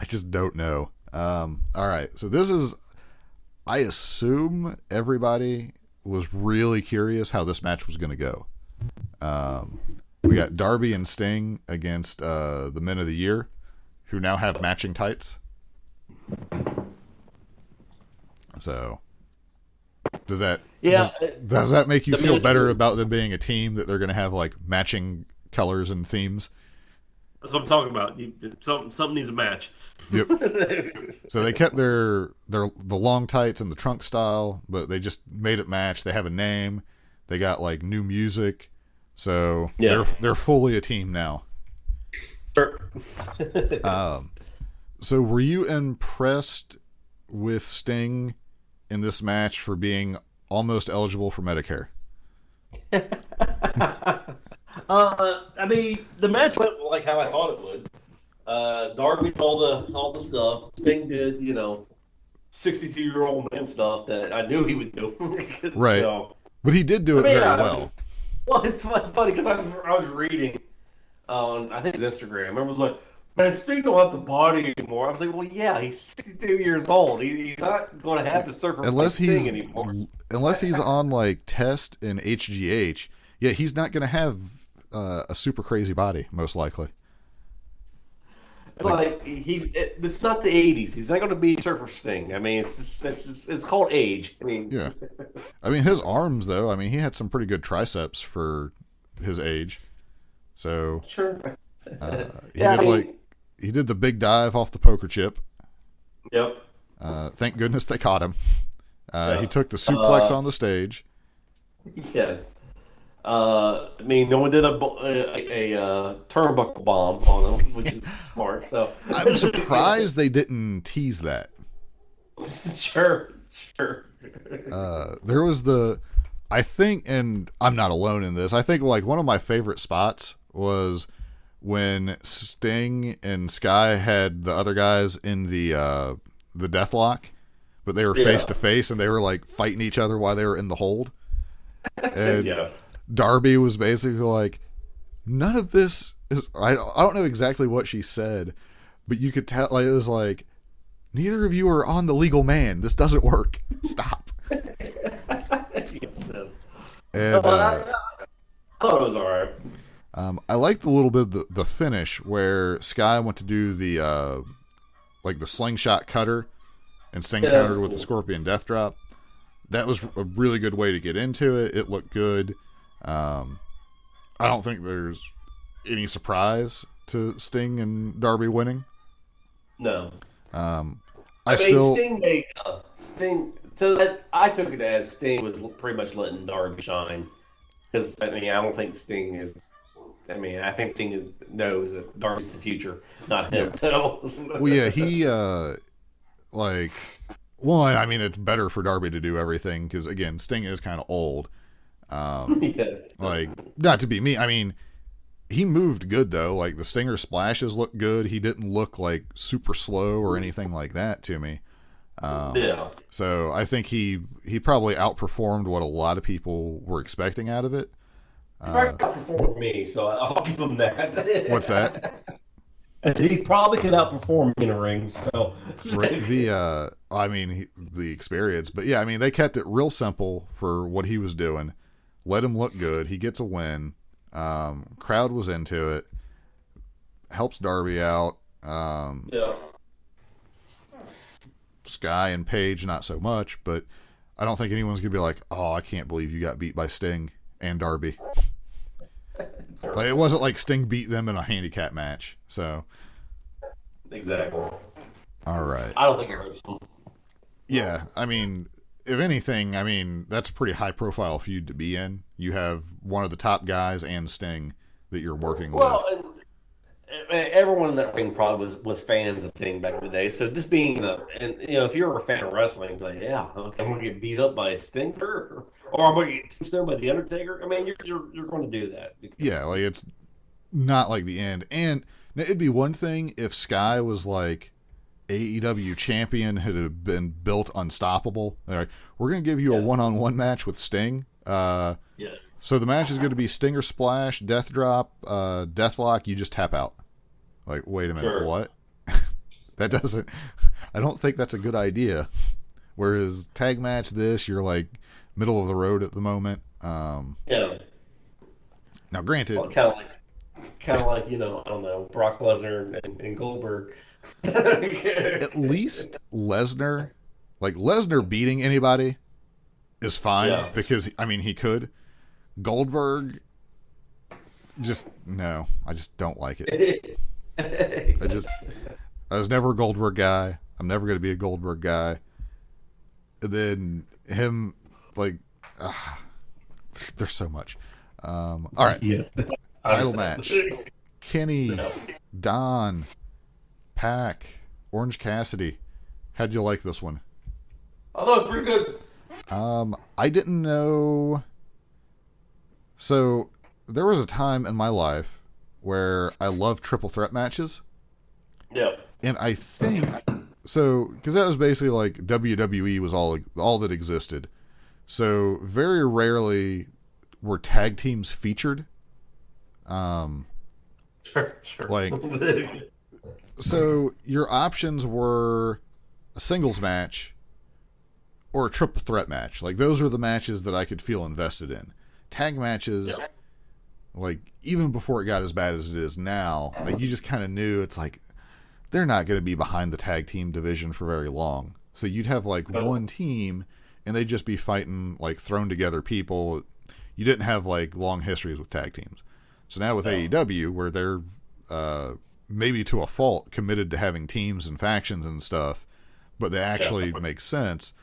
just don't know. All right, so this is. I assume everybody was really curious how this match was going to go. We got Darby and Sting against the Men of the Year, who now have matching tights. So, does that does that make you feel better about them being a team that they're going to have like matching colors and themes? That's what I'm talking about. Something needs a match. Yep. So they kept the long tights and the trunk style, but they just made it match. They have a name. They got like new music. So they're fully a team now. Sure. So were you impressed with Sting in this match for being almost eligible for Medicare? I mean, the match went like how I thought it would. Darby did all the stuff. Sting did, 62-year-old man stuff that I knew he would do. Right. So, But he did do it very well. Well, it's funny because I was reading on, I think it was Instagram. Everyone was like, man, Sting don't have the body anymore. I was like, well, yeah, he's 62 years old. He's not going to have to surf unless he's anymore. Unless he's on like test in HGH. Yeah, he's not going to have a super crazy body, most likely. It's not the 80s. He's not going to be Surfer Sting. I mean, it's called age. I mean, yeah. I mean, his arms though. I mean, he had some pretty good triceps for his age. So sure. He did the big dive off the poker chip. Yep. Thank goodness they caught him. He took the suplex on the stage. Yes. I mean, no one did a turnbuckle bomb on him, which is smart. So I'm surprised they didn't tease that. Sure. There was I think, and I'm not alone in this, I think like one of my favorite spots was when Sting and Sky had the other guys in the deathlock, but they were face to face and they were like fighting each other while they were in the hold. And Darby was basically like, none of this is, I don't know exactly what she said, but you could tell, like, it was like, neither of you are on the legal man. This doesn't work. Stop. And I thought it was all right. I liked a little bit of the finish where Sky went to do the slingshot cutter and Sting countered with the Scorpion Death Drop. That was a really good way to get into it. It looked good. I don't think there's any surprise to Sting and Darby winning. No. Sting I took it as Sting was pretty much letting Darby shine. Because, I don't think Sting is. I think Sting knows that Darby's the future, not him. Yeah. So. Well, yeah, he, one, it's better for Darby to do everything because, again, Sting is kind of old. Yes. Not to be me. He moved good, though. Like, the Stinger splashes look good. He didn't look, super slow or anything like that to me. Yeah. So I think he probably outperformed what a lot of people were expecting out of it. He probably outperformed me, so I'll give him that. What's that? He probably could outperform me in a ring. So the experience, but yeah, they kept it real simple for what he was doing. Let him look good. He gets a win. Crowd was into it. Helps Darby out. yeah. Sky and Paige, not so much, but I don't think anyone's gonna be like, "Oh, I can't believe you got beat by Sting and Darby." It wasn't like Sting beat them in a handicap match, so. Exactly. All right. I don't think it hurts them. Yeah, if anything, that's a pretty high-profile feud to be in. You have one of the top guys and Sting that you're working with. And everyone in that ring probably was fans of Sting back in the day. So just being if you're a fan of wrestling, it's like, yeah, okay, I'm going to get beat up by a Stinger, or I'm going to get tombstone by the Undertaker. You're going to do that. Yeah, it's not like the end. And it'd be one thing if Sky was like AEW champion, had been built unstoppable. They're like, we're going to give you a one-on-one match with Sting. Yes. So the match is going to be Stinger Splash, Death Drop, Deathlock. You just tap out. Like, wait a minute, Sure. what? That doesn't. I don't think that's a good idea. Whereas tag match, you're like middle of the road at the moment. Yeah. Now, granted, Well, kind of like I don't know, Brock Lesnar and Goldberg. at least Lesnar, Lesnar beating anybody is fine because he could. Goldberg, no, I just don't like it. I was never a Goldberg guy. I'm never going to be a Goldberg guy. And then him, there's so much. All right. Yes. Title match. Kenny, Don, Pac, Orange Cassidy. How'd you like this one? I thought it was pretty good. I didn't know. So there was a time in my life where I loved triple threat matches. Yeah. And I think so, because that was basically like WWE was all that existed. So very rarely were tag teams featured. Sure. So your options were a singles match or a triple threat match. Those are the matches that I could feel invested in. Tag matches, even before it got as bad as it is now, you just kind of knew it's like they're not going to be behind the tag team division for very long. So you'd have one team and they'd just be fighting thrown together people. You didn't have long histories with tag teams. So now with AEW, where they're maybe to a fault committed to having teams and factions and stuff, but they actually make sense.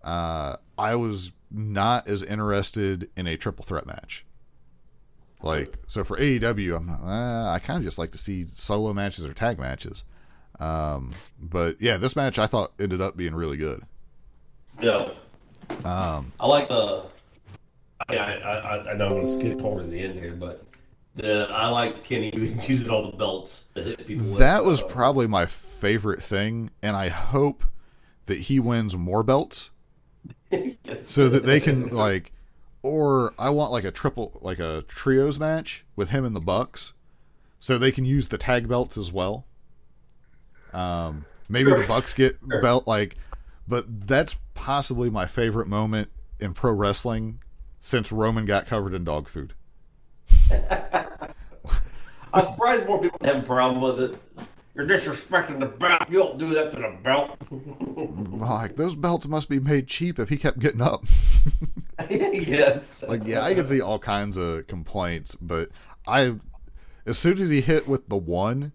I was not as interested in a triple threat match. So for AEW, I kind of just like to see solo matches or tag matches. But yeah, this match I thought ended up being really good. Yeah. I like the. I know I'm going to skip towards the end here, but I like Kenny using all the belts to hit people with. That was probably my favorite thing, and I hope that he wins more belts so that they can or I want a trios match with him and the Bucks, so they can use the tag belts as well. Maybe the Bucks get belt but that's possibly my favorite moment in pro wrestling since Roman got covered in dog food. I'm surprised more people have a problem with it. You're disrespecting the belt. You don't do that to the belt. Those belts must be made cheap if he kept getting up. Yes. I can see all kinds of complaints, but as soon as he hit with the one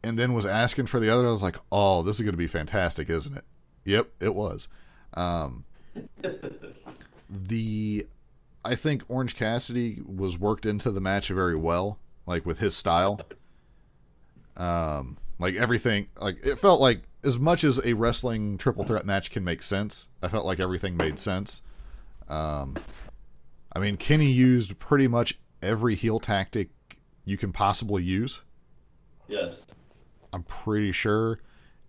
and then was asking for the other, I was like, oh, this is going to be fantastic, isn't it? Yep, it was. I think Orange Cassidy was worked into the match very well, like with his style. Like everything, like it felt like as much as a wrestling triple threat match can make sense, I felt like everything made sense. I mean, Kenny used pretty much every heel tactic you can possibly use. Yes. I'm pretty sure.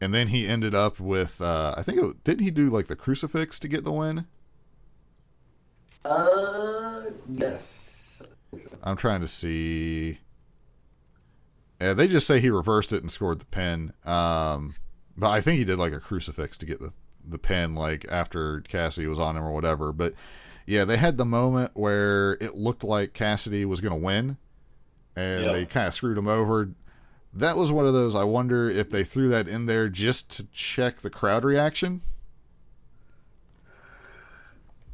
And then he ended up with, didn't he do like the crucifix to get the win? Yes. I'm trying to see. Yeah, they just say he reversed it and scored the pin. But I think he did like a crucifix to get the pin, like after Cassidy was on him or whatever. But yeah, they had the moment where it looked like Cassidy was going to win, and they kind of screwed him over. That was one of those, I wonder if they threw that in there just to check the crowd reaction.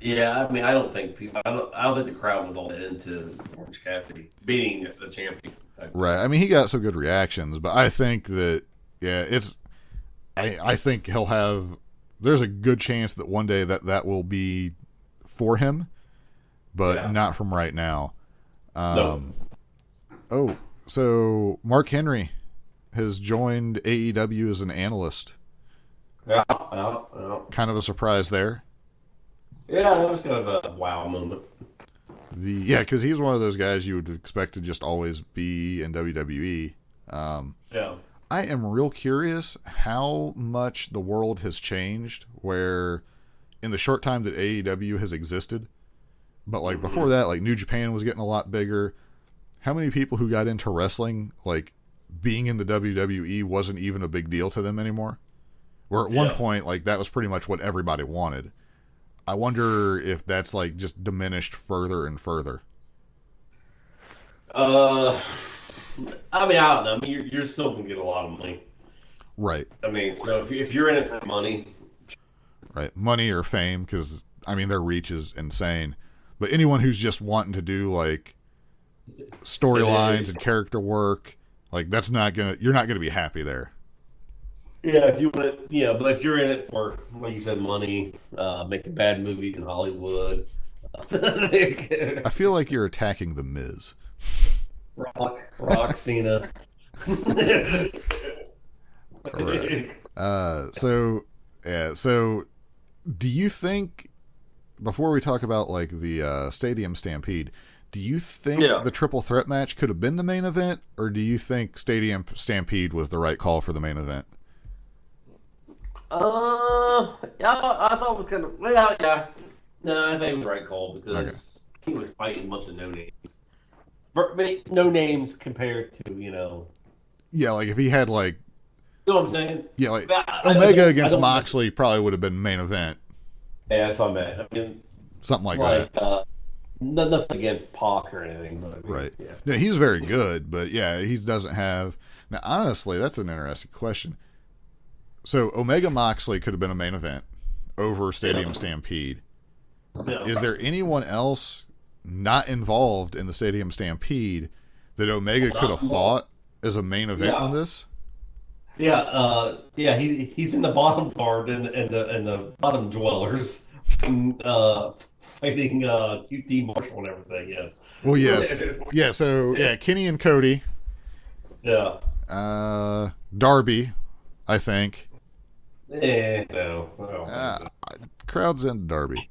Yeah, I mean, I don't think the crowd was all into Orange Cassidy being the champion. Right. I mean, he got some good reactions, but I think that, I think he'll have, there's a good chance that one day that will be for him, but not from right now. No. Oh, so Mark Henry has joined AEW as an analyst. Yeah. Kind of a surprise there. Yeah, that was kind of a wow moment. Because he's one of those guys you would expect to just always be in WWE. I am real curious how much the world has changed, where in the short time that AEW has existed, but like before that, like New Japan was getting a lot bigger. How many people who got into wrestling, like being in the WWE wasn't even a big deal to them anymore? Where at one point, like that was pretty much what everybody wanted. I wonder if that's like just diminished further and further. I mean, I don't know. I mean, you're still gonna get a lot of money, right? I mean, so if you're in it for money, right, money or fame, because I mean their reach is insane. But anyone who's just wanting to do like storylines and character work, like you're not gonna be happy there. Yeah, if you want to, but if you're in it for, like you said, money, making bad movies in Hollywood. I feel like you're attacking The Miz. Rock Cena. Right. So do you think, before we talk about like the Stadium Stampede, do you think the triple threat match could have been the main event, or do you think Stadium Stampede was the right call for the main event? I thought it was kind of yeah. No, I think it was the right call because he was fighting a bunch of no names. No names compared to Yeah, like if he had like. You know what I'm saying? Yeah, like Omega against Moxley probably would have been main event. Yeah, that's what I meant. I mean, something like that. Nothing against Pac or anything. But I mean, right. Yeah. No, he's very good, but yeah, he doesn't have. Now, honestly, that's an interesting question. So Omega Moxley could have been a main event over Stadium Stampede. Yeah. Is there anyone else not involved in the Stadium Stampede that Omega could have fought as a main event on this? Yeah, he's in the bottom part and the bottom dwellers fighting QT Marshall and everything. Yes. Well, yes, yeah. So Kenny and Cody. Yeah. Darby, I think. No. Crowd's in Darby.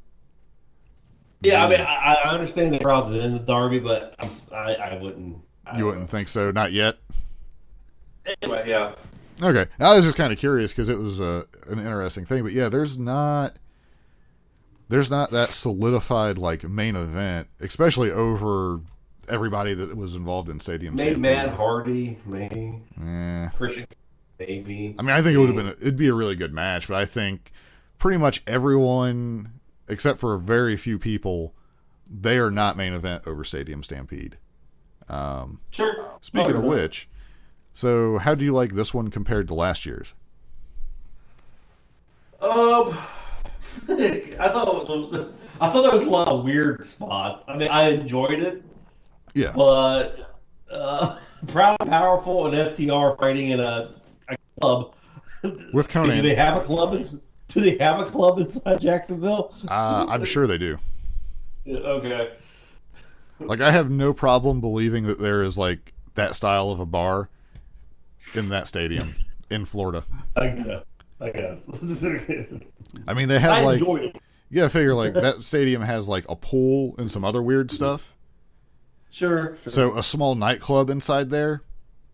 Yeah, I mean, I understand the crowd's in the Derby, but I wouldn't. You wouldn't think so? Not yet? Anyway, yeah. Okay. I was just kind of curious because it was an interesting thing. But yeah, there's not that solidified like main event, especially over everybody that was involved in Stadium Maybe Stampede. Matt Hardy, maybe. Christian, maybe. I mean, I think it'd be a really good match, but I think pretty much everyone, except for a very few people, they are not main event over Stadium Stampede. Sure. Speaking of which, so how do you like this one compared to last year's? I thought there was a lot of weird spots. I mean, I enjoyed it. Yeah. But Proud and Powerful and FTR fighting in a club. With Conan. Do they have a club? Do they have a club inside Jacksonville? I'm sure they do. Yeah, okay. Like, I have no problem believing that there is like that style of a bar in that stadium in Florida. I guess. I mean, they have I like, enjoyed it. you gotta figure like that stadium has like a pool and some other weird stuff. Sure. So a small nightclub inside there,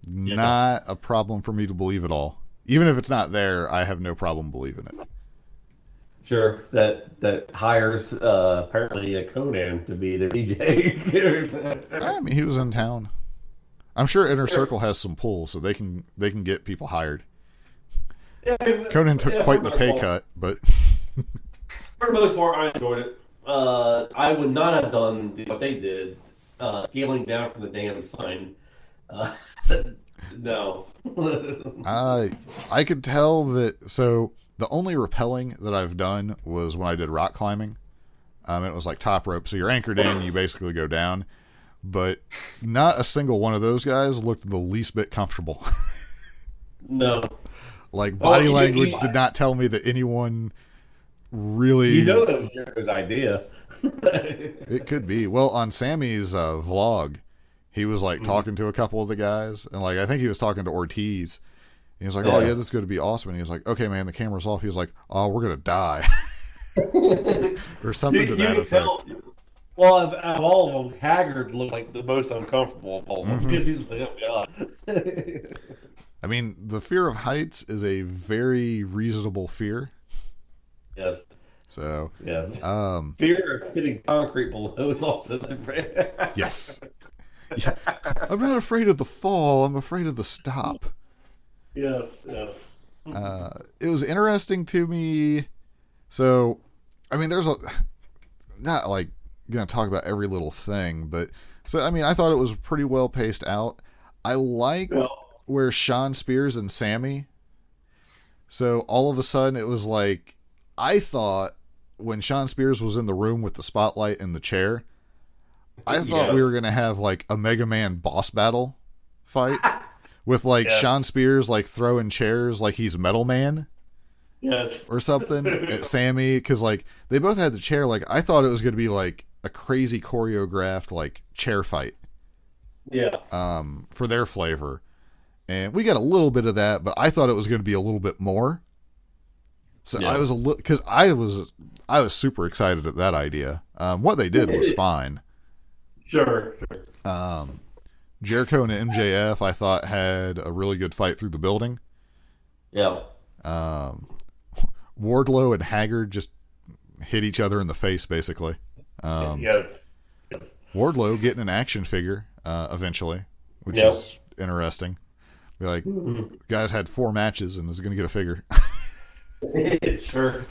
not a problem for me to believe at all. Even if it's not there, I have no problem believing it. Sure. That hires apparently a Conan to be their DJ. I mean, he was in town. I'm sure Inner Circle has some pull, so they can get people hired. Conan took quite the pay cut, but for the most part, I enjoyed it. I would not have done what they did, scaling down from the damn sign. No. I could tell that. So the only rappelling that I've done was when I did rock climbing. It was like top rope, so you're anchored in, you basically go down. But not a single one of those guys looked the least bit comfortable. No. Like, body language did not tell me that anyone really... You know that was Jericho's idea. It could be. Well, on Sammy's vlog, he was, like, talking to a couple of the guys. And, like, I think he was talking to Ortiz. And he was like, oh, yeah, this is going to be awesome. And he was like, okay, man, the camera's off. He was like, oh, we're going to die. Or something to that effect. Well, of all of them, Haggard looked like the most uncomfortable of all of them. Because he's like, oh, God. I mean, the fear of heights is a very reasonable fear. Yes. So, yes. Fear of hitting concrete below is also different. Yes. Yeah. I'm not afraid of the fall. I'm afraid of the stop. Yes. It was interesting to me. So, I mean, there's not like going to talk about every little thing, but so, I mean, I thought it was pretty well paced out. I liked where Sean Spears and Sammy. So all of a sudden it was like, I thought when Sean Spears was in the room with the spotlight and the chair, I thought we were going to have like a Mega Man boss battle fight with like Sean Spears like throwing chairs like he's Metal Man. Yes. Or something at Sammy, because like they both had the chair. Like I thought it was going to be like a crazy choreographed like chair fight. Yeah. For their flavor. And we got a little bit of that, but I thought it was going to be a little bit more. So I was a little, because I was super excited at that idea. What they did was fine. Sure. Jericho and MJF, I thought, had a really good fight through the building. Yeah. Wardlow and Haggard just hit each other in the face, basically. Yes. Wardlow getting an action figure eventually, which is interesting. Be like, guys had 4 matches and is going to get a figure. Sure.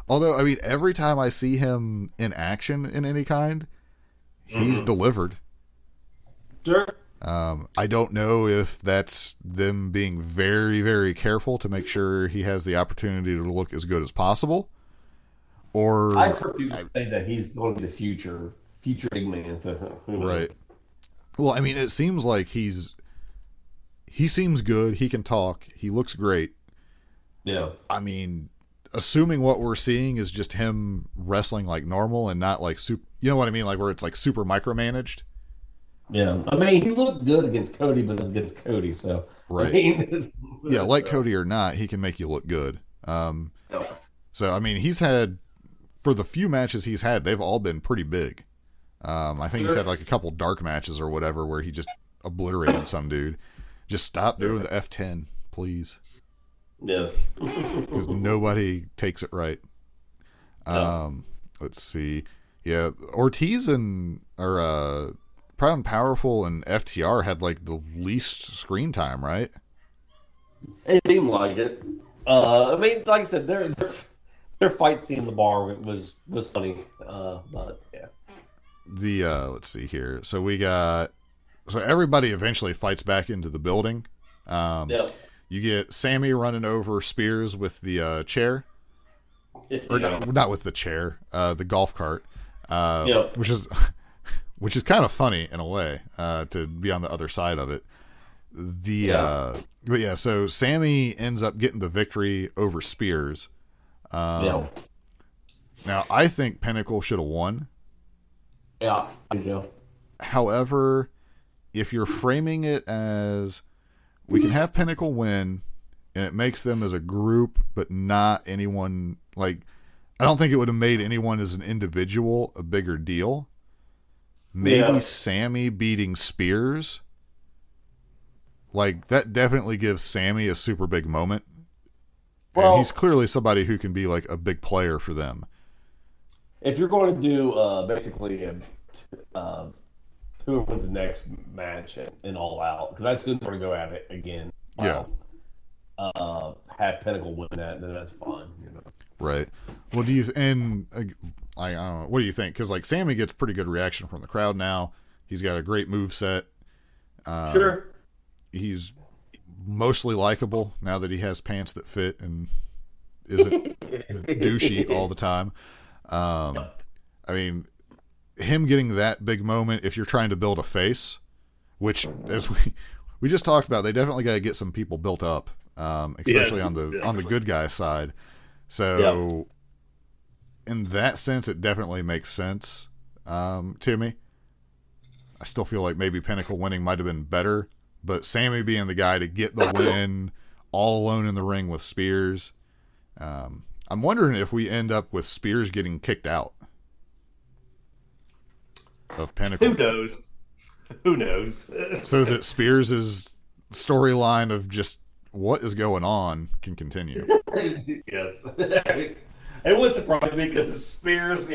Although, I mean, every time I see him in action in any kind, he's delivered. Sure. I don't know if that's them being very, very careful to make sure he has the opportunity to look as good as possible. Or I've heard people say that he's going to be the future big man. So right. Well, I mean, it seems like he seems good. He can talk. He looks great. Yeah. I mean, assuming what we're seeing is just him wrestling like normal and not like super, you know what I mean? Like where it's like super micromanaged. Yeah. I mean, he looked good against Cody, but it was against Cody, so. Right. I mean, yeah, like Cody or not, he can make you look good. So, I mean, he's had, for the few matches he's had, they've all been pretty big. I think he's had like a couple dark matches or whatever where he just obliterated some dude. Just stop doing the F10, please. Yes. Because nobody takes it right. Let's see. Yeah, Ortiz and Proud and Powerful and FTR had like the least screen time, right? It seemed like it. I mean, like I said, their fight scene in the bar was funny. But yeah. Let's see here. So we got. So everybody eventually fights back into the building. You get Sammy running over Spears with the chair. Or not with the chair, the golf cart. Which is kind of funny in a way, to be on the other side of it. But yeah, so Sammy ends up getting the victory over Spears. Yeah. Now, I think Pinnacle should have won. Yeah, I do. However, if you're framing it as we can have Pinnacle win and it makes them as a group, but not anyone, like, I don't think it would have made anyone as an individual a bigger deal. Maybe Sammy beating Spears. Like, that definitely gives Sammy a super big moment. Well, and he's clearly somebody who can be, like, a big player for them. if you're going to do basically who wins the next match in All Out, because I assume they're going to go at it again. Yeah. Have Pinnacle win that, then that's fine. Right. Well, do you and I don't know. What do you think? Because like Sammy gets pretty good reaction from the crowd now. He's got a great move set. Sure. He's mostly likable now that he has pants that fit and isn't douchey all the time. I mean, him getting that big moment, if you're trying to build a face, which as we just talked about, they definitely got to get some people built up, especially on the good guy side. So in that sense, it definitely makes sense to me. I still feel like maybe Pinnacle winning might have been better, but Sammy being the guy to get the win all alone in the ring with Spears. I'm wondering if we end up with Spears getting kicked out of Pinnacle. Who knows? Who knows? So that Spears' storyline of just what is going on can continue. Yes. It would surprise me because Spears,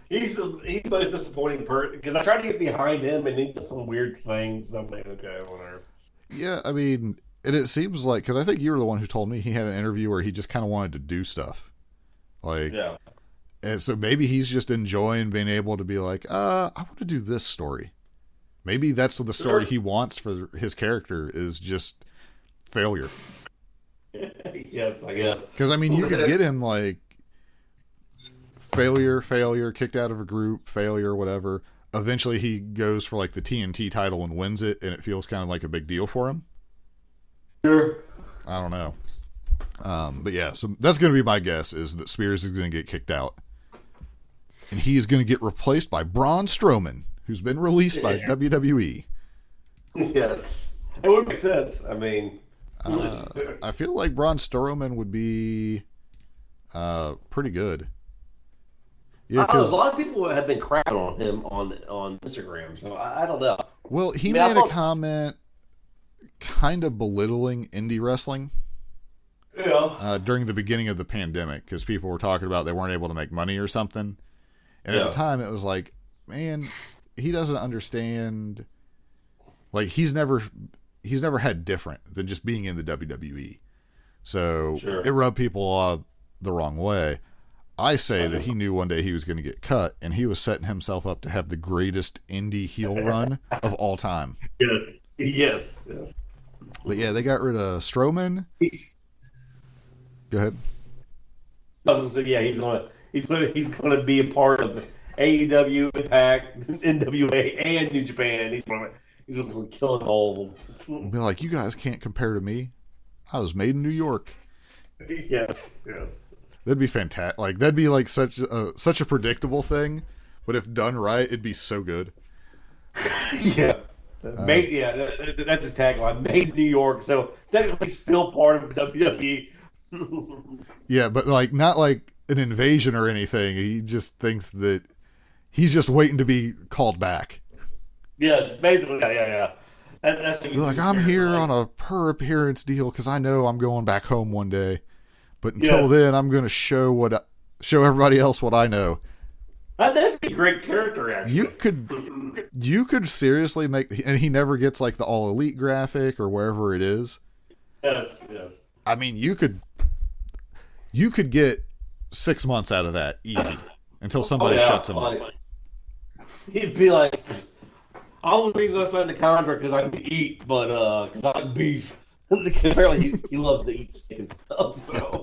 he's the most disappointing person. Because I tried to get behind him and he does some weird things. I'm like, okay, whatever. Yeah, I mean, it seems like, because I think you were the one who told me he had an interview where he just kind of wanted to do stuff. Like, Yeah. And so maybe he's just enjoying being able to be like, I want to do this story. Maybe that's the story he wants for his character is just failure. Yes, I guess. Because, I mean, you could get him like failure, kicked out of a group, failure, whatever. Eventually he goes for like the TNT title and wins it, and it feels kind of like a big deal for him. Sure. I don't know. But yeah, so that's going to be my guess is that Spears is going to get kicked out. And he's going to get replaced by Braun Strowman, who's been released by WWE. Yes. It would make sense. I mean, I feel like Braun Strowman would be pretty good. Yeah, a lot of people have been crapping on him on Instagram, so I don't know. Well, he made a comment kind of belittling indie wrestling. Yeah. During the beginning of the pandemic, because people were talking about they weren't able to make money or something. And at the time, it was like, man, he doesn't understand. Like, he's never had different than just being in the WWE. So it rubbed people the wrong way. I say that he knew one day he was going to get cut, and he was setting himself up to have the greatest indie heel run of all time. Yes. But yeah, they got rid of Strowman. Go ahead. I was gonna say, yeah, he's gonna be a part of AEW, Impact, NWA, and New Japan. He's gonna kill it all. Be like, you guys can't compare to me. I was made in New York. Yes. That'd be fantastic. Like that'd be like such a predictable thing, but if done right, it'd be so good. Yeah. That's his tagline. Made in New York, so technically still part of WWE. Yeah, but like not like an invasion or anything. He just thinks that he's just waiting to be called back. Yeah, basically, yeah. That's like, I'm here on a per appearance deal because I know I'm going back home one day. But until then, I'm going to show everybody else what I know. That'd be a great character, actually. You could seriously make, and he never gets like the All Elite graphic or wherever it is. Yes. I mean, you could get 6 months out of that easy until somebody shuts him up. He'd be like, all the reason I signed the contract because I can eat, but because I like beef. Apparently, he loves to eat steak and stuff. So,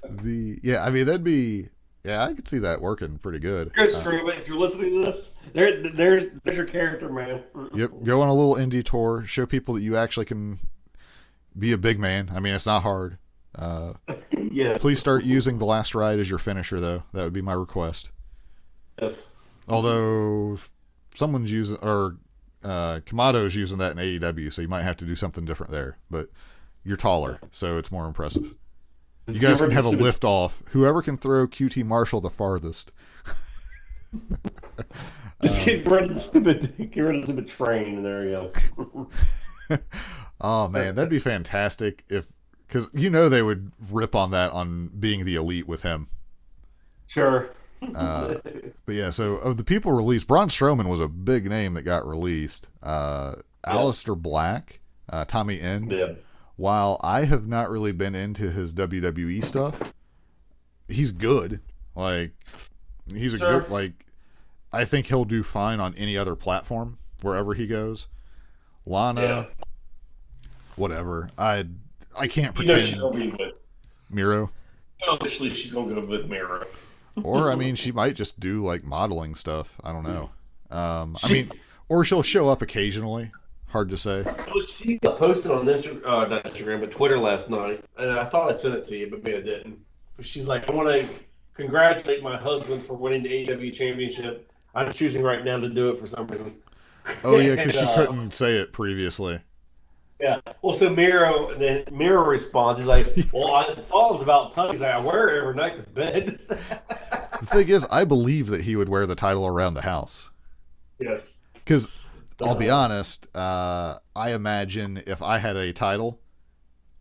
I mean, that'd be. Yeah, I could see that working pretty good. Chris Truman, if you're listening to this, there's your character, man. Yep, go on a little indie tour, show people that you actually can be a big man. I mean, it's not hard. Yeah. Please start using the last ride as your finisher, though. That would be my request. Yes. Although someone's using, or Kamado's using that in AEW, so you might have to do something different there. But you're taller, so it's more impressive. You guys can have a lift off. Whoever can throw QT Marshall the farthest. Just get rid of the stupid train, and there you go. Oh man, that'd be fantastic if, because they would rip on that on being the elite with him. Sure. But yeah, so of the people released, Braun Strowman was a big name that got released. Aleister Black, Tommy End. Yeah. While I have not really been into his WWE stuff, he's good. Like, he's a good, like, I think he'll do fine on any other platform, wherever he goes. Lana, whatever. I can't pretend. She's going to be with Miro. Obviously, she's going to go with Miro. Or, I mean, she might just do, like, modeling stuff. I don't know. Or she'll show up occasionally. Hard to say. Well, she posted on this, not Instagram, but Twitter last night, and I thought I sent it to you, but maybe I didn't. But she's like, I want to congratulate my husband for winning the AEW championship. I'm choosing right now to do it for some reason. Oh, yeah, because she couldn't say it previously. Yeah. Well, so Miro responds. He's like, well, I thought it was about time. He's like, I wear it every night to bed. The thing is, I believe that he would wear the title around the house. Yes. Because, I'll be honest, I imagine if I had a title,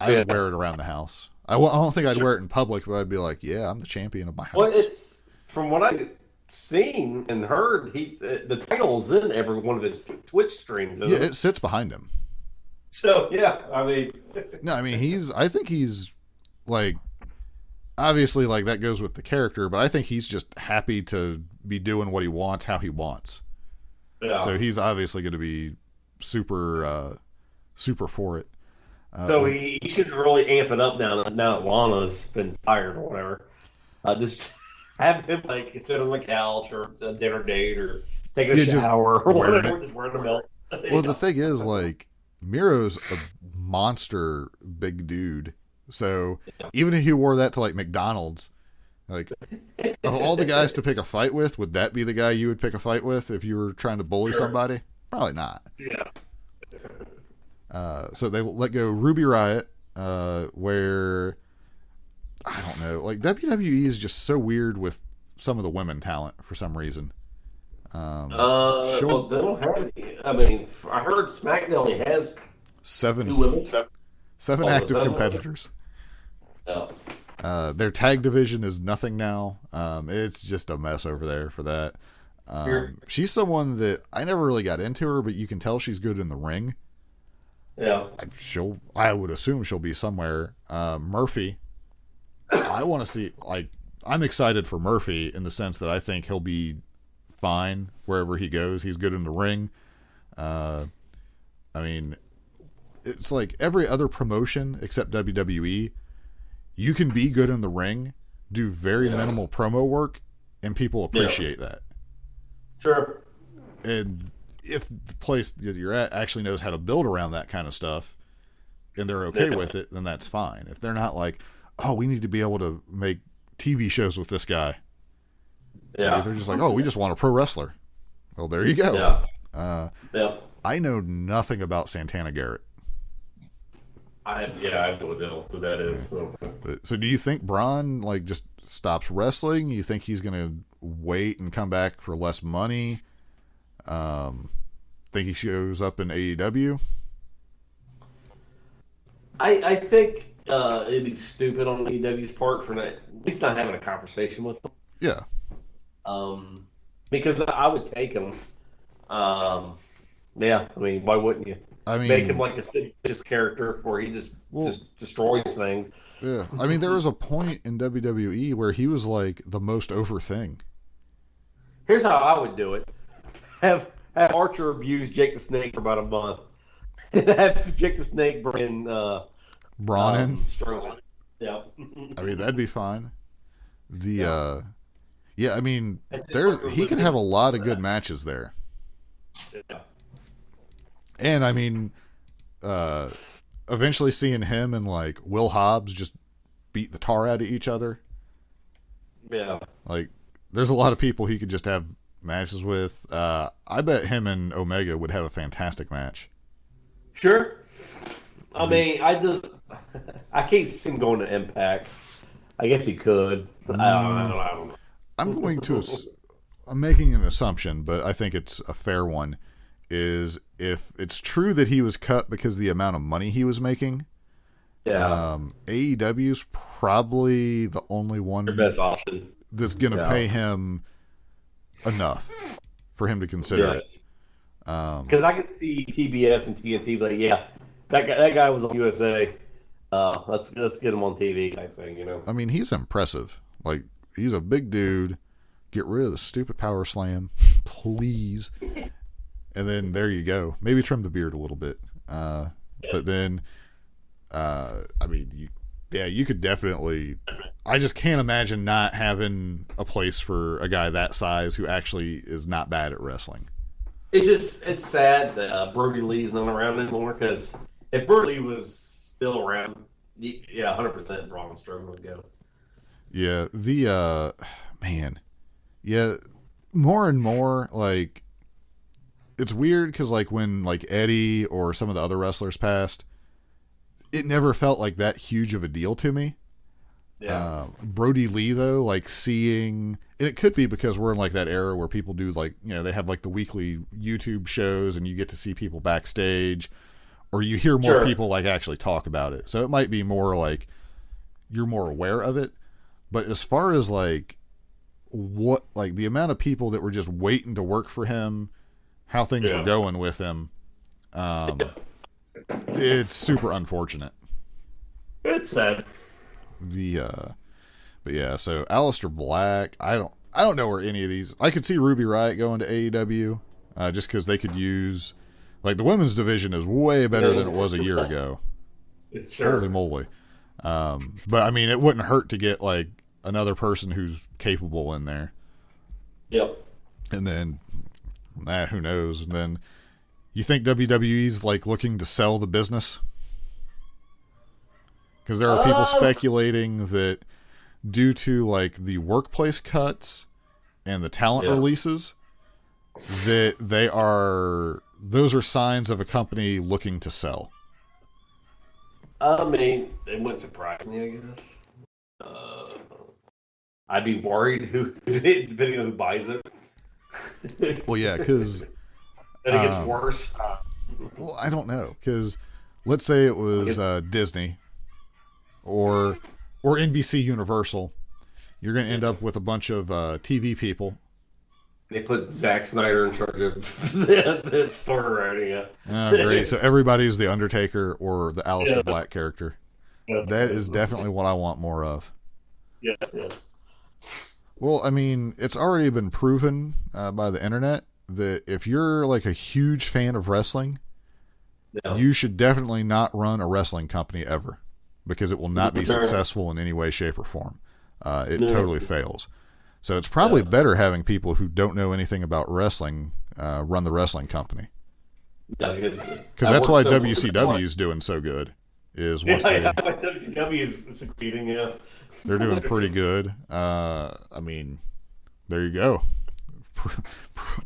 I would wear it around the house. I don't think I'd wear it in public, but I'd be like, yeah, I'm the champion of my house. Well, it's, from what I've seen and heard, the title's in every one of his Twitch streams. Yeah, it sits behind him. So, yeah, I mean... No, I mean, I think he's, like, obviously, like, that goes with the character, but I think he's just happy to be doing what he wants, how he wants. Yeah. So he's obviously going to be super for it. So he should really amp it up now that Lana's been fired or whatever. Just have him, like, sit on the couch or a dinner date or taking a shower or whatever, just wearing a belt. Well, the thing is, like, Miro's a monster big dude. So even if he wore that to, like, McDonald's, like, of all the guys to pick a fight with, would that be the guy you would pick a fight with if you were trying to bully somebody? Probably not. Yeah. So they let go Ruby Riott, where, I don't know, like, WWE is just so weird with some of the women talent for some reason. Well, they don't have any. I mean, I heard SmackDown only has 7 women. Seven active competitors. Yeah. Their tag division is nothing now. It's just a mess over there for that. She's someone that I never really got into her, but you can tell she's good in the ring. Yeah. I would assume she'll be somewhere. Murphy, I want to see, like, I'm excited for Murphy in the sense that I think he'll be fine wherever he goes. He's good in the ring. I mean, it's like every other promotion except WWE, you can be good in the ring, do very minimal promo work, and people appreciate that. Sure. And if the place that you're at actually knows how to build around that kind of stuff, and they're okay with it, then that's fine. If they're not like, oh, we need to be able to make TV shows with this guy. Yeah. They're just like, oh, we just want a pro wrestler. Well, there you go. Yeah. I know nothing about Santana Garrett. I have no idea who that is. So do you think Braun, like, just stops wrestling? You think he's going to wait and come back for less money? Think he shows up in AEW? I think it'd be stupid on AEW's part for at least not having a conversation with them. Yeah. Because I would take him. Yeah, I mean, why wouldn't you? I mean, make him like a seditious character where he just destroys things. Yeah, I mean, there was a point in WWE where he was like the most over thing. Here's how I would do it: have Archer abuse Jake the Snake for about a month, and have Jake the Snake bring Braun in. Strowman. Yeah, I mean, that'd be fine. I mean, he could have a lot of good matches there. Yeah. And I mean, eventually seeing him and like Will Hobbs just beat the tar out of each other. Yeah. Like, there's a lot of people he could just have matches with. I bet him and Omega would have a fantastic match. Sure. I mean, I can't see him going to Impact. I guess he could. I don't know. I'm making an assumption, but I think it's a fair one, is if it's true that he was cut because of the amount of money he was making, AEW's probably the only one Your best option that's going to pay him enough for him to consider it. Because I could see TBS and TNT be like, yeah, that guy was on USA. Let's get him on TV type thing, you know. I mean, he's impressive. Like, he's a big dude. Get rid of the stupid power slam, please. And then there you go. Maybe trim the beard a little bit. But then, I mean, you could definitely. I just can't imagine not having a place for a guy that size who actually is not bad at wrestling. It's sad that Brody Lee's not around anymore, because if Brody Lee was still around, 100% Braun Strowman would go. Yeah, man. Yeah, more and more, like, it's weird because, like, when, like, Eddie or some of the other wrestlers passed, it never felt like that huge of a deal to me. Yeah. Brody Lee, though, like, seeing, and it could be because we're in, like, that era where people do, like, you know, they have, like, the weekly YouTube shows and you get to see people backstage, or you hear more people, like, actually talk about it. So it might be more, like, you're more aware of it. But as far as, like, what, like, the amount of people that were just waiting to work for him, how things were going with him, it's super unfortunate. It's sad. But yeah, so Aleister Black, I don't know where any of these. I could see Ruby Riott going to AEW, just because they could use, like, the women's division is way better than it was a year ago. Sure. Holy moly! But I mean, it wouldn't hurt to get, like, another person who's capable in there. Yep. And then, who knows? And then, you think WWE's, like, looking to sell the business? Because there are people speculating that due to, like, the workplace cuts and the talent releases, that those are signs of a company looking to sell. I mean, it wouldn't surprise me, I guess. I'd be worried depending on who buys it. Well, yeah, because and it gets worse. Well, I don't know, because let's say it was Disney or NBC Universal. You're going to end up with a bunch of TV people. They put Zack Snyder in charge of the story writing. Yeah. Great. So everybody's the Undertaker or the Aleister Black character. Yeah. That is definitely what I want more of. Yes. Well, I mean, it's already been proven by the internet that if you're, like, a huge fan of wrestling, you should definitely not run a wrestling company ever, because it will not be successful in any way, shape, or form. It totally fails. So it's probably better having people who don't know anything about wrestling run the wrestling company. Because that's why WCW is doing so good. Is once WCW is succeeding. Yeah, they're doing pretty good. I mean, there you go.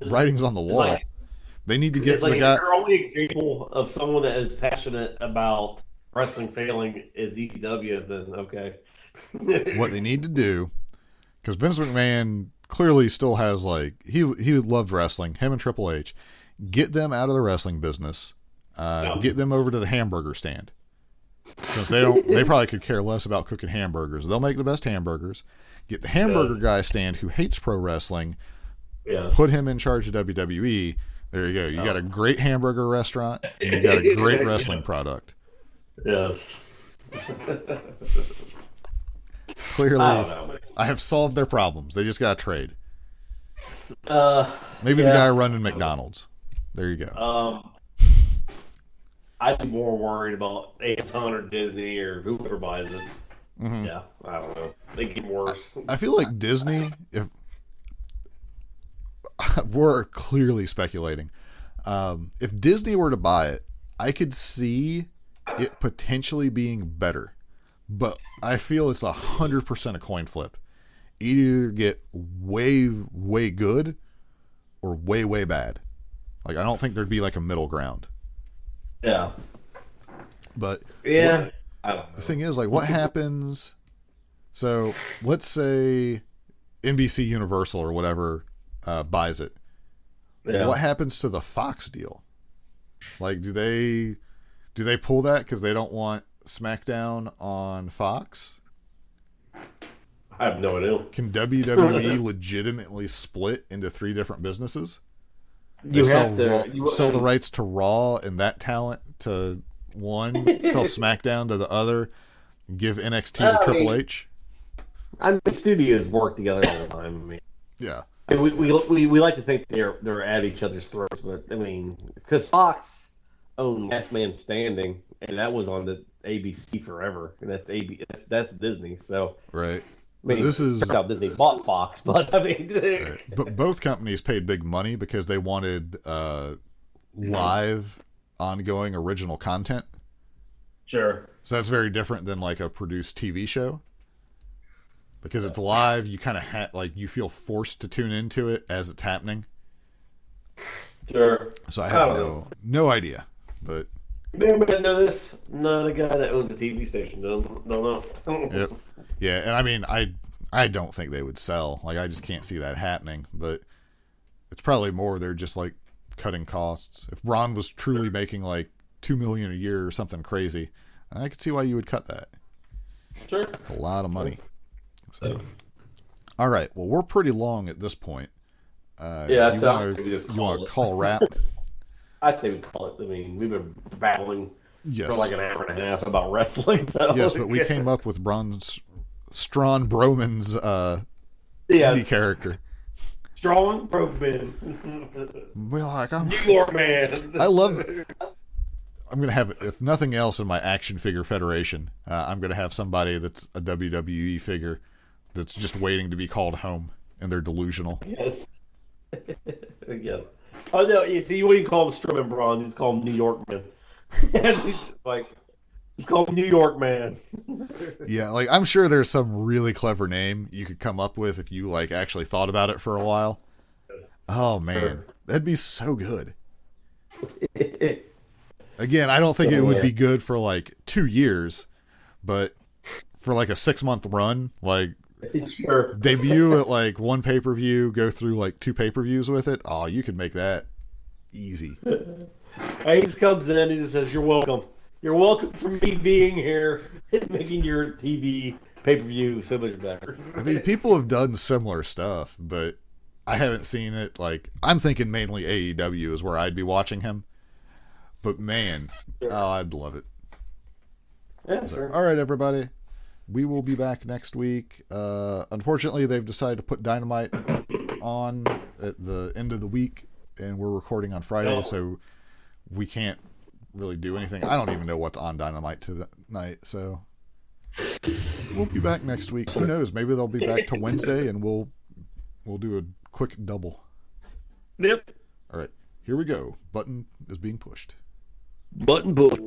Writing's on the wall. Like, they need to get the guy. Your only example of someone that is passionate about wrestling failing is ECW. Then okay. What they need to do, because Vince McMahon clearly still has, like, he loved wrestling. Him and Triple H, get them out of the wrestling business. Get them over to the hamburger stand. Since they probably could care less about cooking hamburgers. They'll make the best hamburgers. Get the hamburger guy stand who hates pro wrestling. Put him in charge of WWE. There you go. You got a great hamburger restaurant, and you got a great wrestling product. Yes. Clearly, I have solved their problems. They just got to trade. Maybe the guy running McDonald's. There you go. I'd be more worried about Amazon or Disney or whoever buys it. Mm-hmm. Yeah, I don't know. They get worse. I feel like Disney, if we're clearly speculating, if Disney were to buy it, I could see it potentially being better but I feel it's 100% a coin flip. You either get way, way good or way, way bad. Like, I don't think there'd be like a middle ground. Yeah. But Yeah. I don't know. the thing is, like, what happens? So let's say NBC Universal or whatever buys it. Yeah. What happens to the Fox deal? Like, do they pull that because they don't want SmackDown on Fox? I have no idea. Can WWE legitimately split into 3 different businesses? You They have sell to sell the rights to Raw and that talent to one, sell SmackDown to the other, give NXT to Triple H. I mean, studios work together all the time. I mean, Yeah. we like to think they're at each other's throats, but I mean, because Fox owned Last Man Standing, and that was on the ABC forever, and that's Disney. So Right. I mean, This is turns out Disney bought Fox, but I mean, right. But both companies paid big money because they wanted live, ongoing, original content. Sure. So that's very different than like a produced TV show. Because it's live, you kind of like you feel forced to tune into it as it's happening. Sure. So I don't have no idea, but Anybody know this? Not a guy that owns a TV station. Don't know. yep. Yeah, and I mean, I don't think they would sell. Like, I just can't see that happening. But it's probably more they're just like cutting costs. If Braun was truly making like $2 million a year or something crazy, I could see why you would cut that. Sure. It's a lot of money. So, all right. Well, we're pretty long at this point. Yeah, you so want we just to call it. call wrap? I'd say we call it. I mean, we've been battling Yes. for like an hour and a half about wrestling. So Yes, but we came up with Strawn Broman's indie character. Strong Broman. Well, like, New York man. I love it. I'm gonna have, if nothing else, in my action figure federation, I'm gonna have somebody that's a WWE figure that's just waiting to be called home, and they're delusional. Yes. Yes. Oh no! You see, you wouldn't call him Strowman Braun. You just call him New York man. Like, you call him New York man. Yeah, like, I'm sure there's some really clever name you could come up with if you like actually thought about it for a while. Oh man, that'd be so good. Again, I don't think it would be good for like 2 years, but for like a 6-month run, like Sure. debut at like 1 pay-per-view, go through like 2 pay-per-views with it. Oh, you could make that easy. He just comes in and he says, "You're welcome. You're welcome for me being here and making your TV pay-per-view so much better." I mean, people have done similar stuff, but I haven't seen it. Like, I'm thinking mainly AEW is where I'd be watching him. But man, oh, I'd love it. Yeah, sure. All right, everybody. We will be back next week. Unfortunately, they've decided to put Dynamite on at the end of the week, and we're recording on Friday, so we can't really do anything. I don't even know what's on Dynamite tonight, so we'll be back next week. Who knows? Maybe they'll be back to Wednesday, and we'll do a quick double. Yep. All right, here we go. Button is being pushed. Button push.